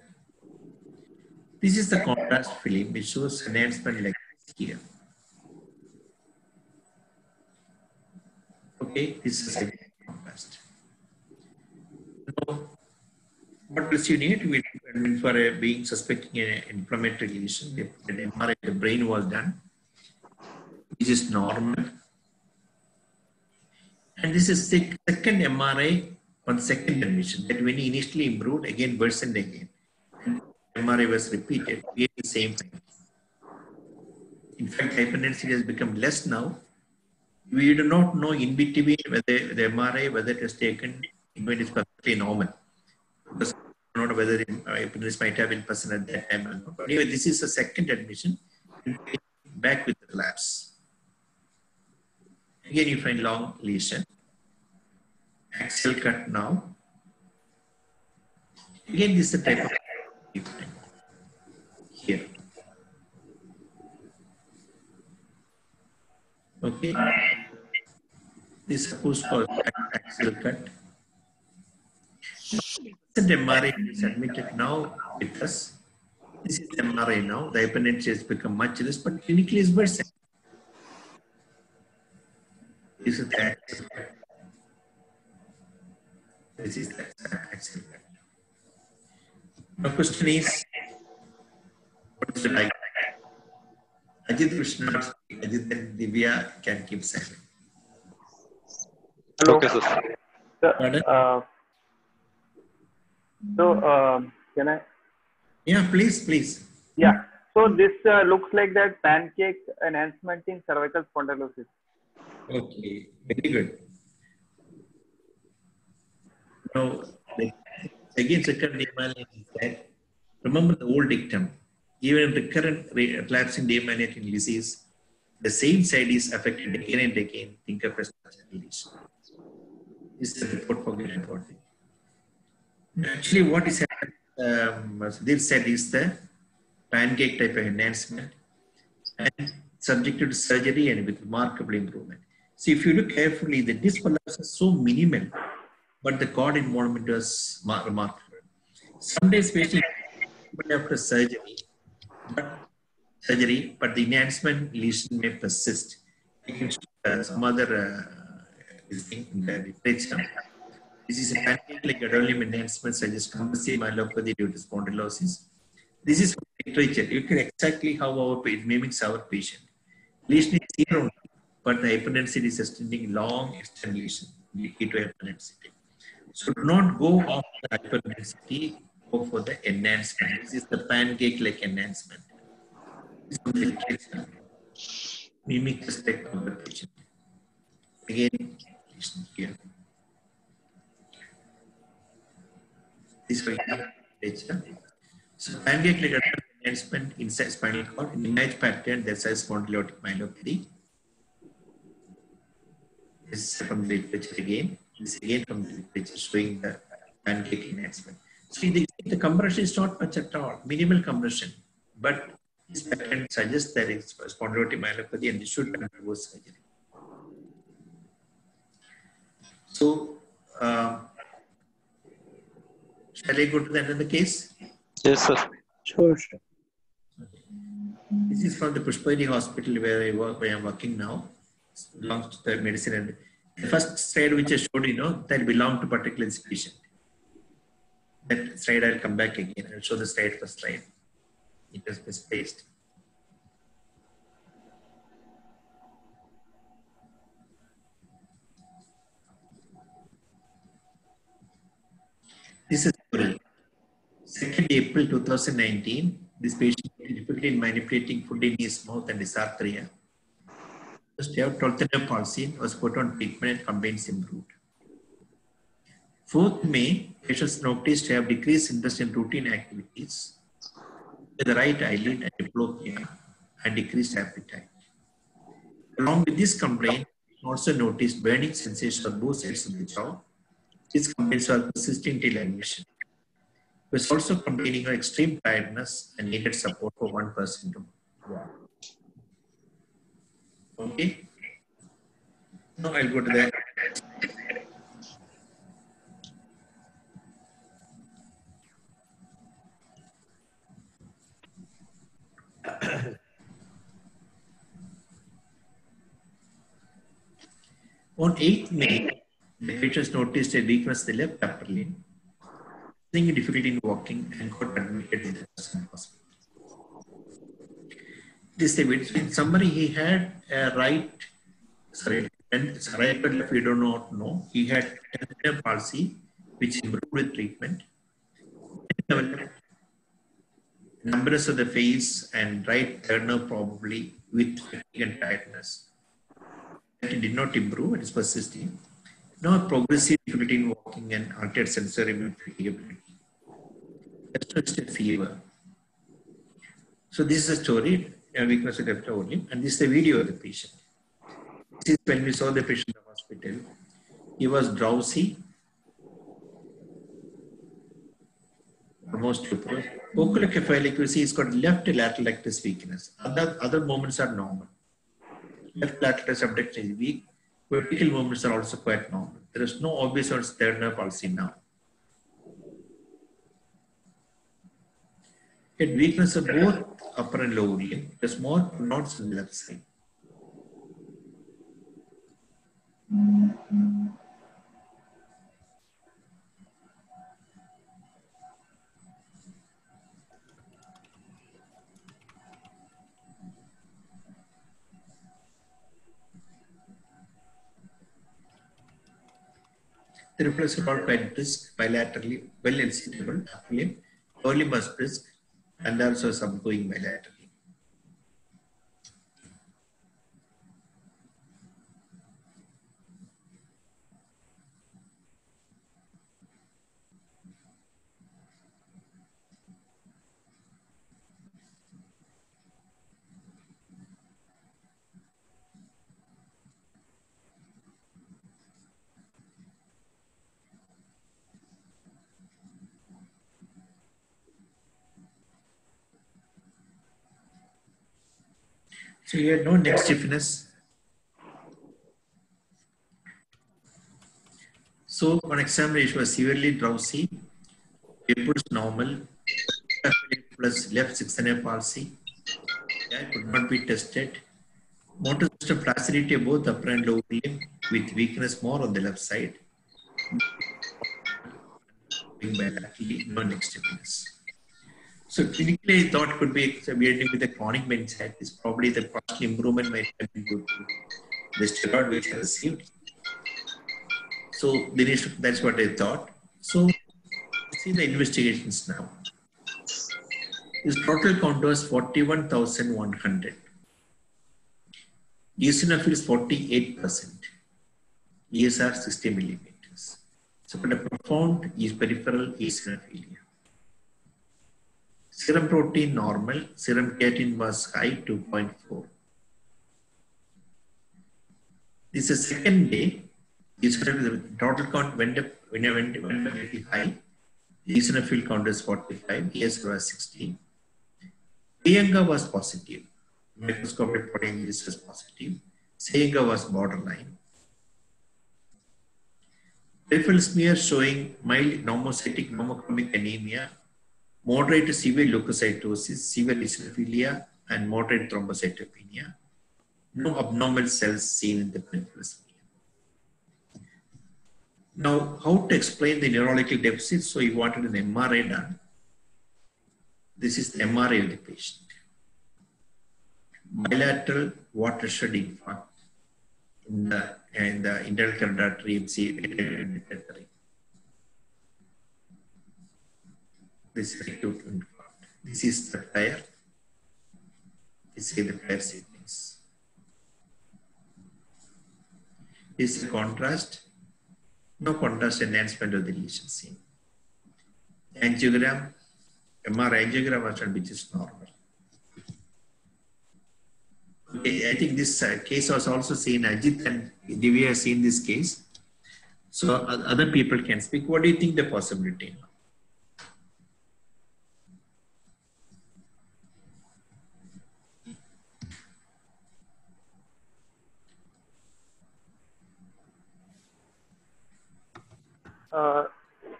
S1: This is the contrast film. It shows enhancement like this here. Okay, this is a contrast. Now, what else you need? For being suspecting an inflammatory lesion, an MRI the brain was done. This is normal. And this is second MRI on second admission. That when he initially improved, again worsened again. And MRI was repeated, again the same thing. In fact, hyperdensity has become less now. We do not know in between whether the MRI, whether it was taken, when it's perfectly normal. Because I don't know whether hyperdensity might have been present at that time or not. But anyway, this is a second admission. Back with the labs. Again, you find long lesion. Axial cut now. Again, this is the type of here. Okay. This is supposed for axial cut. The MRI is admitted now with us. This is the MRI now. The hyperdensity has become much less, but clinically is worse. This is the axial cut. This is the axial cut. Now, question is, what is the diagnosis? Ajit Krishna, Ajit and Divya can keep silent.
S6: Hello.
S2: Okay, sir.
S6: Can I?
S1: Yeah, please.
S6: Yeah. So this looks like that pancake enhancement in cervical spondylosis.
S1: Okay, very good. Now, again, second demyelinating is that, remember the old dictum, even in recurrent relapsing demyelinating disease, the same side is affected again and again. Think of as lesion. This is the report forget about it. Actually, what is happening, this said is the pancake type of enhancement and subjected to surgery and with remarkable improvement. So if you look carefully, the disc prolapse is so minimal, but the cord involvement was remarkable. Sometimes, especially after surgery, but the enhancement lesion may persist. Some other thing in the literature. This is a pancake like gadolinium enhancement such as compressive myelopathy due to spondylosis. This is from literature. You can exactly how our patient mimics our patient. Lesion is here only, but the hyperdensity is extending long extend lesion, key to hyperdensity. So do not go off the hyperdensity, go for the enhancement. This is the pancake-like enhancement. Mimic the spec of the patient. Again, listen here. This is nature. So pancake-like enhancement inside spinal cord in image pattern, there's a spondylotic myelopathy. This is from the literature again. This again from the literature showing the pancake enhancement. See, the compression is not much at all, minimal compression, but this pattern suggests that it's spondylotic myelopathy and it should undergo surgery. So, shall I go to the end of the case?
S2: Yes, sir.
S3: Sure.
S1: This is from the Pushpayani hospital where I am working now. It belongs to the medicine. And the first slide which I showed, that belonged to particular this patient. That slide I'll come back again. I'll show the slide first slide. It was misplaced. This is 2nd April 2019. This patient had difficulty in manipulating food in his mouth and dysarthria. First, he had 12th palsy, was put on treatment and complaints improved. 4th May, patients noticed to have decreased interest in routine activities with the right eyelid and diplopia and decreased appetite. Along with this complaint, also noticed burning sensation on both sides of the jaw. These complaints were persistent till admission. He was also complaining of extreme tiredness and needed support for 1 person to walk. Okay. Now I'll go to that. On 8th May, the patients noticed a weakness in the left upper limb, difficulty in walking, and got admitted in the hospital. This in summary, he had a right but left we do not know. He had cerebral palsy, which improved with treatment. Numbness of the face and right third nerve probably with fatigue and tiredness. It did not improve, it is persisting. Now progressive difficulty in walking and altered sensory fatigability. Just fever. So this is a story, a weakness of left lower limb, and this is the video of the patient. This is when we saw the patient in the hospital. He was drowsy, almost stupid. Oculocephalic, you see, he's got left lateral rectus weakness. Other movements are normal. Left lateral subduction is weak. Vertical movements are also quite normal. There is no obvious third nerve palsy now. He had weakness of both upper and lower limb. It is more pronounced on the left side. The reflex is called quite brisk, bilaterally, well insitable, upper limb, lower limb was brisk, and also subgoing bilaterally. So he had no neck stiffness. So on examination, was severely drowsy, pupils normal, plus left 6 palsy. That could not be tested. Motor system flacidity of both upper and lower limb with weakness more on the left side. No neck stiffness. So clinically, I thought could be weirdly with a chronic meningitis. Probably the partial improvement might have been due to the steroid which I received. So that's what I thought. So see the investigations now. His total count was 41,100. Eosinophil is 48%. ESR 60 millimeters. So but a profound is peripheral eosinophilia. Serum protein normal, serum creatinine was high, 2.4. This is second day. The total count went up very high. Eosinophil count is 45, ESR was 16. Priyanka was positive. Microscopic protein is positive. Sayenga was borderline. Peripheral smear showing mild normocytic normochromic anemia, moderate to severe leukocytosis, severe eosinophilia, and moderate thrombocytopenia. No abnormal cells seen in the peripheral smear. Now, how to explain the neurological deficit? So, he wanted an MRI done. This is the MRI of the patient. Bilateral watershed infarct in the internal carotid MC. This is acute infarct. This is the tire. This is the tire sequence. This is the contrast. No contrast enhancement of the lesion seen. Angiogram, MRI angiogram was done, which is normal. Okay, I think this case was also seen. Ajit and Divya have seen this case. So other people can speak. What do you think the possibility now?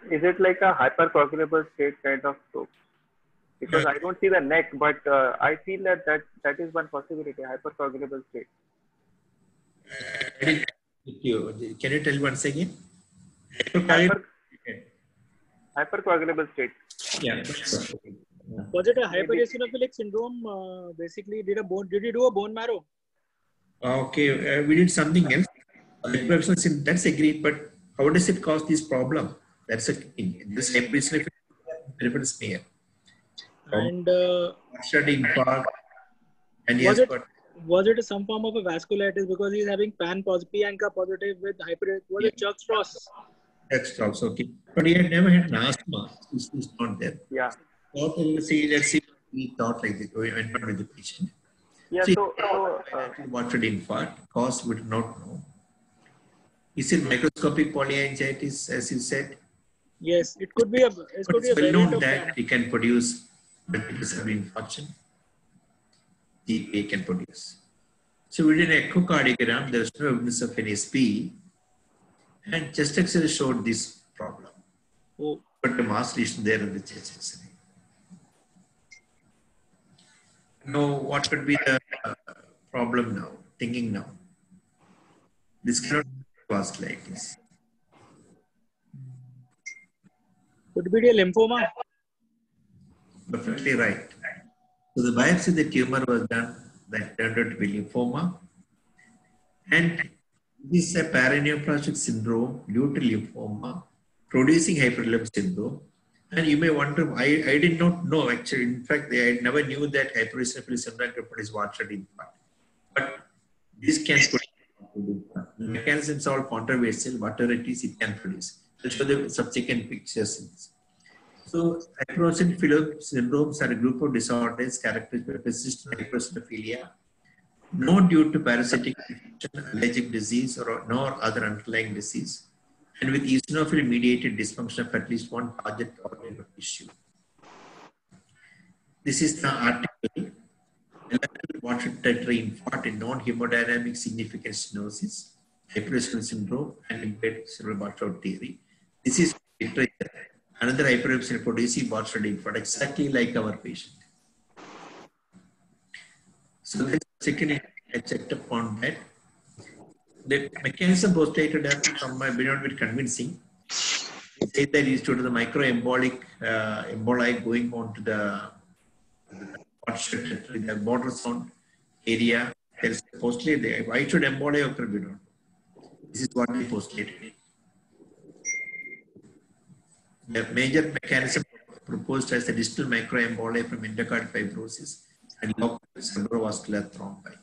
S6: Is it like a hypercoagulable state kind of stroke? Because I don't see the neck, but I feel that is one possibility, hypercoagulable state.
S1: Can you tell once again?
S6: Hypercoagulable state.
S1: Yeah.
S3: Was it a hypereosinophilic syndrome? Basically, did you do a bone marrow?
S1: Okay, we did something else. That's agreed, but how does it cause this problem? That's a thing. This peripheral smear.
S3: And
S1: infarct. And
S3: was it some form of a vasculitis because he's having Priyanka positive with was it Church-Strauss?
S1: Church-Strauss, okay. But he had never had an asthma. It's not there.
S6: Yeah.
S1: Let's see. We thought like this. We went on with the patient.
S6: Yeah.
S1: So watershed infarct, cause we do not know. Is it microscopic polyangiitis, as you said?
S3: Yes, it could be a. It could be a
S1: well known
S3: variant of
S1: that it can produce multiple cerebral infarction. DPA can produce. So we did an echocardiogram. There was no evidence of an SP, and chest X-ray showed this problem.
S3: Oh.
S1: But the mass lesion there in the chest X-ray. Now, what could be the problem now? Thinking now. This cannot vasculitis.
S3: Could it be a lymphoma?
S1: Perfectly right. So the biopsy of the tumor was done that turned out to be lymphoma. And this is a paraneoplastic syndrome due to lymphoma producing hyperlipidemia syndrome. And you may wonder, I did not know actually. In fact, I never knew that hypereosinophilic syndrome could produce watershed infarct. But this can produce the mechanisms are all controversial. Whatever it is, it can produce. I'll show the subsequent pictures. So, hypereosinophilic syndromes are a group of disorders characterized by persistent hypereosinophilia, not due to parasitic infection, allergic disease, or nor other underlying disease, and with eosinophil-mediated dysfunction of at least one target organ or tissue. This is the article, watershed tertiary infarct in non-hemodynamic significant stenosis, hypereosinophilic syndrome, and impaired cerebral washout theory. This is literature. Another hypereosinophilic producing watershed infarct, exactly like our patient. So second, I checked upon that. The mechanism postulated from my may not be convincing. They say that it's due to the microembolic emboli going on to the border zone area. There's postulated. Why should emboli occur? We don't know. This is what we postulated. The major mechanism proposed as the distal microembolia from endocardial fibrosis and local cerebrovascular thrombi.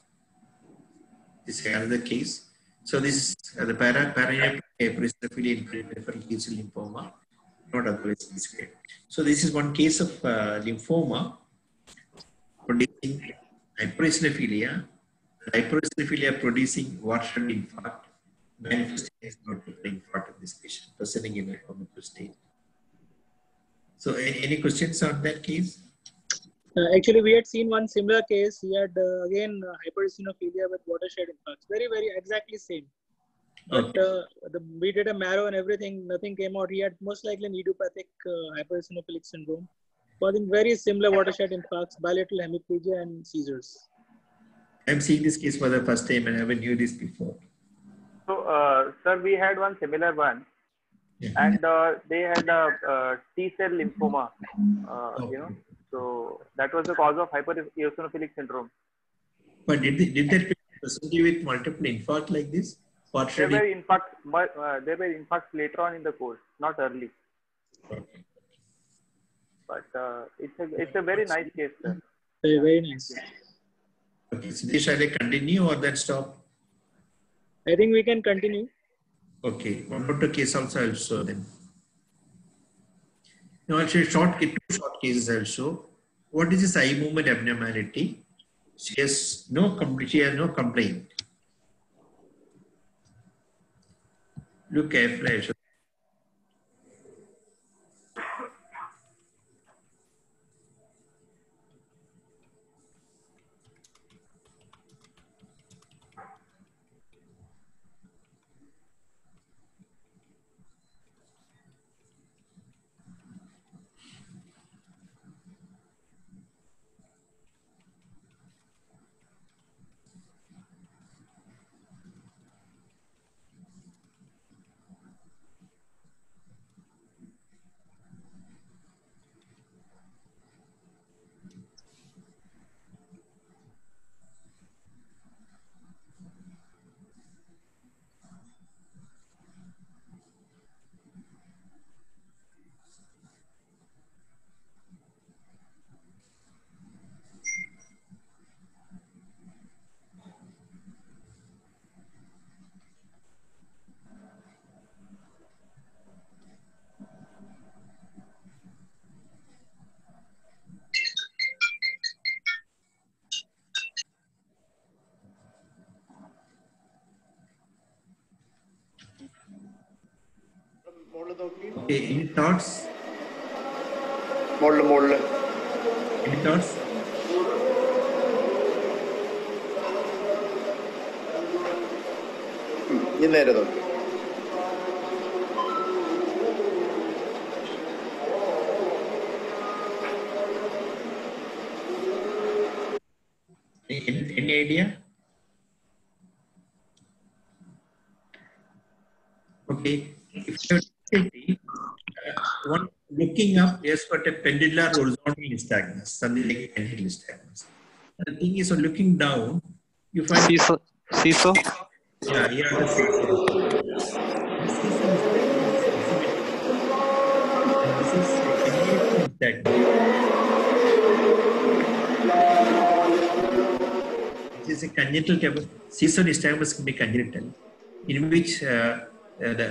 S1: This is another case. So this is the paraneoplastic hypereosinophily in peripheral T-cell lymphoma, not otherwise described. So this is one case of lymphoma producing hypereosinophilia. Hypereosinophilia producing watershed infarct, manifesting as multiple infarct of this patient, presenting in a comatose state. So any questions on that case?
S3: Actually, we had seen one similar case. He had again hypereosinophilia with watershed infarcts. Very exactly same. But we did a marrow and everything. Nothing came out. He had most likely idiopathic hypereosinophilic syndrome, causing very similar watershed infarcts, bilateral hemiplegia, and seizures.
S1: I'm seeing this case for the first time and I never knew this before.
S6: So, sir, we had one similar one. Yeah. And they had a T-cell lymphoma, you know. So that was the cause of hypereosinophilic syndrome.
S1: But did that present you with multiple infarct like this?
S6: There were infarcts later on in the course, not early.
S1: Okay.
S6: But it's a very nice case, sir.
S3: Very nice.
S1: Okay, so shall I continue or then stop?
S3: I think we can continue.
S1: Okay, one more case also I'll show them. Now I'll show two short cases I'll show. What is this eye movement abnormality? She has no complaint. Look carefully. Okay, any thoughts? Any thoughts? Any idea? Okay, if one looking up, yes, but a pendular horizontal nystagmus, something like pendular nystagmus. The thing is, on looking down, you find
S2: seesaw.
S1: Yeah, the seesaw. This is nystagmus. This is a congenital type of seesaw nystagmus can be congenital, in which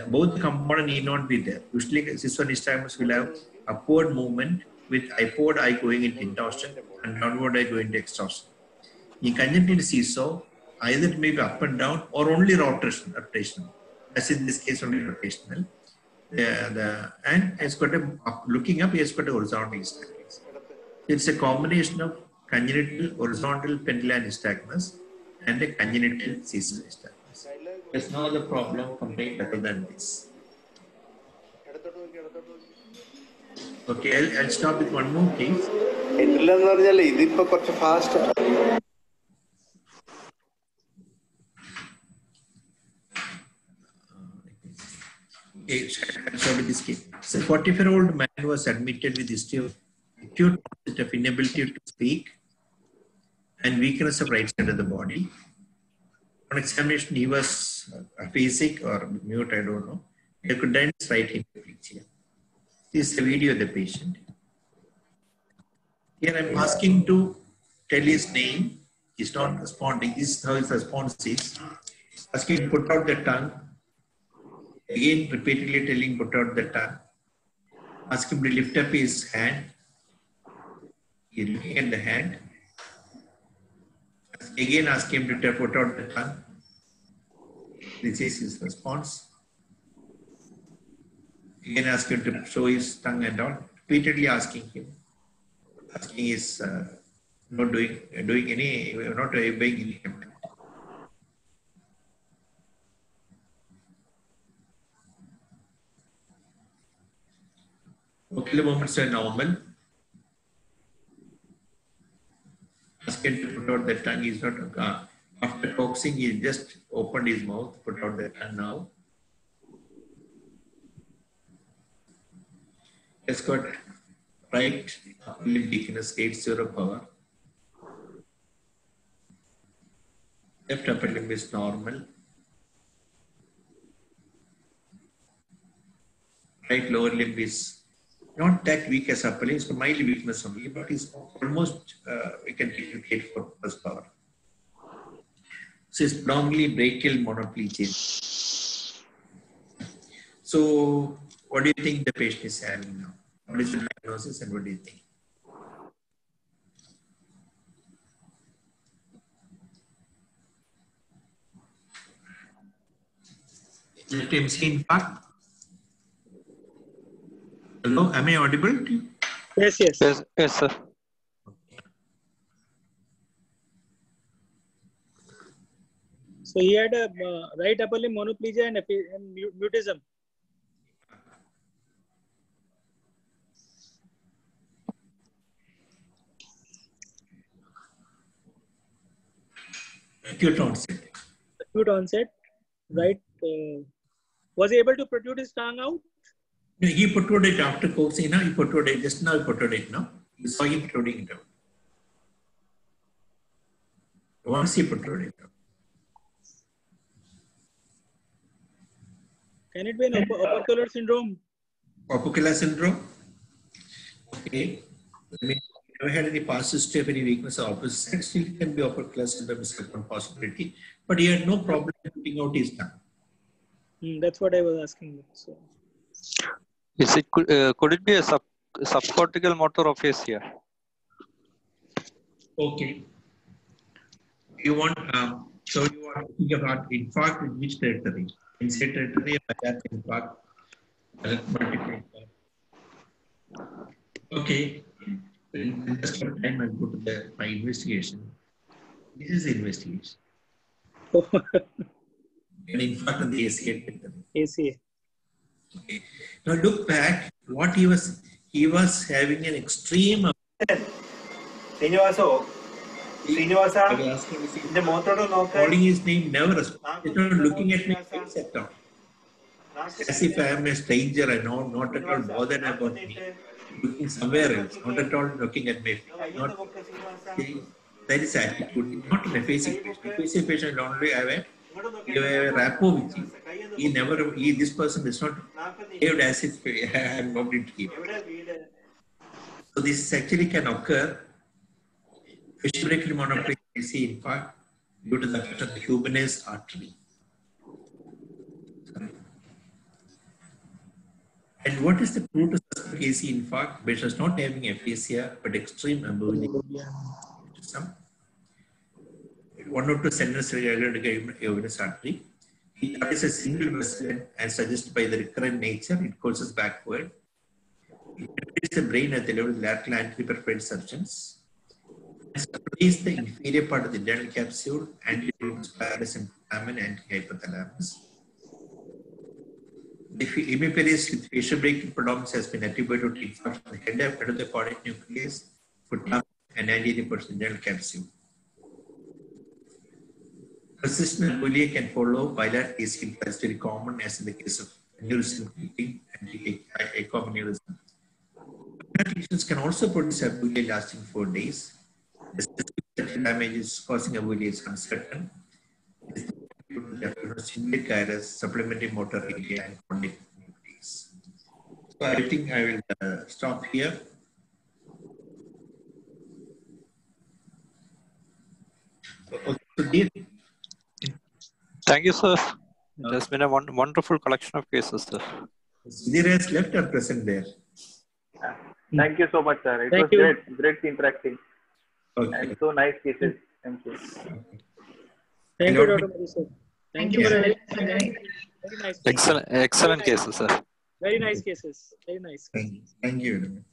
S1: both components need not be there. Usually, seesaw nystagmus will have upward movement with upward eye going into intorsion and downward eye going into extorsion. In congenital seesaw, either it may be up and down or only rotational. As in this case, only rotational. And it's got looking up, it's got a horizontal nystagmus. It's a combination of congenital horizontal pendular nystagmus and a congenital seesaw nystagmus. There's no other problem complaint better than this. Okay, I'll stop with one more case. Okay, I'll start with this case. So, a 44-year-old man was admitted with history of acute onset of inability to speak and weakness of right side of the body. On examination, he was aphasic or mute, I don't know. He could dance right hemiplegia. This is a video of the patient. Here I'm asking to tell his name. He's not responding. This is how his response is. Asking to put out the tongue. Again, repeatedly telling put out the tongue. Ask him to lift up his hand. He's looking at the hand. Again, ask him to put out the tongue. This is his response. Again, ask him to show his tongue and all. Repeatedly asking him. Asking is not doing any, not obeying any command. Ocular movements are normal. Ask him to put out the tongue. He's not. After coaxing, he just opened his mouth, put out the tongue now. He's got right limb weakness, 8-0 power. Left upper limb is normal. Right lower limb is not that weak as upper limb, it's a mild weakness only, but it's almost, we can take 8-4 plus power. So it's predominantly brachial monoplegia. So what do you think the patient is having now? What is the diagnosis and what do you think? Let him see in fact. Hello, am I audible to you?
S3: Yes, yes.
S2: Yes, sir.
S3: So he had a right upper limb monoplegia and mutism.
S1: Acute onset.
S3: Acute onset, right? Was he able to protrude his tongue out?
S1: No, he protruded it after coaxing. Now he protruded just now. He protruded it now. You saw him protruding it out. Once he protruded it out.
S3: Can it be an opercular syndrome?
S1: Opercular syndrome. Okay. I mean, never had any past history of any weakness or opposite side. Still can be opercular syndrome is one possibility. But he had no problem putting out his tongue.
S3: That's what I was asking. So.
S2: Is it could it be a subcortical motor aphasia?
S1: Okay. You want so you want to think about infarct in which territory? Inside territory, cardiac infarct, multiple infarct. Okay. In just one time, I'll go to my investigation. This is the investigation. An infarct in the ACA territory.
S3: ACA.
S1: Okay. Now look back. What he was having an extreme.
S8: Srinivasa,
S1: calling his name, never responded. Not looking at my face at all. As if I am a stranger and not at all bothered about me. Looking somewhere else, not at all looking at my face. Not, that is attitude. Not an effacing patient. Effacing patient only have a rapport with you. This person is not behaved as if I am not to keep. So this actually can occur. Brachial monoplegia infarct due to the effect of the Huben's artery. And what is the proof to suspect AC infarct? Patient is not having aphasia but extreme embolism. One or two centers regarding the Huben's artery. It is a single vessel and suggested by the recurrent nature, it courses backward. It penetrates the brain at the level of lateral anterior peripheral surgeons. Supplies the inferior part of the internal capsule, anterior pars and foramen, anti-hypothalamus. The hemiparesis with facial brachial predominance has been attributed to infarct of the head of the caudate nucleus, foramen, and anterior part of the internal capsule. Persistent embolia can follow bilateral ACL. That's very common, as in the case of aneurysm and echoaneurysm. Lesions can also produce embolia lasting 4 days. The specific damage is causing embolia is uncertain. Cingulate gyrus, supplementary motor area, and chronic nucleus. So I think I will stop here. Okay, so dear,
S2: Thank you, sir. It has been a wonderful collection of cases, sir.
S1: Sudhir has left or present there?
S6: Thank you so much, sir. It
S3: Thank
S6: was
S3: you.
S6: great interacting.
S1: Okay.
S6: And so nice cases. Thank you.
S3: Thank you, Dr. Madhu, sir. Thank you for
S7: sir.
S3: a very nice case.
S2: Excellent cases, sir.
S3: Very nice cases. Very nice.
S1: Thank you.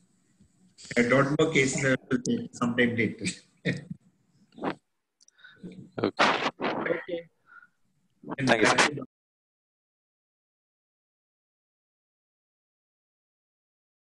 S1: I don't know cases I will take sometime later.
S2: Okay.
S3: Okay.
S1: And
S2: Thank you, sir.
S1: thank you,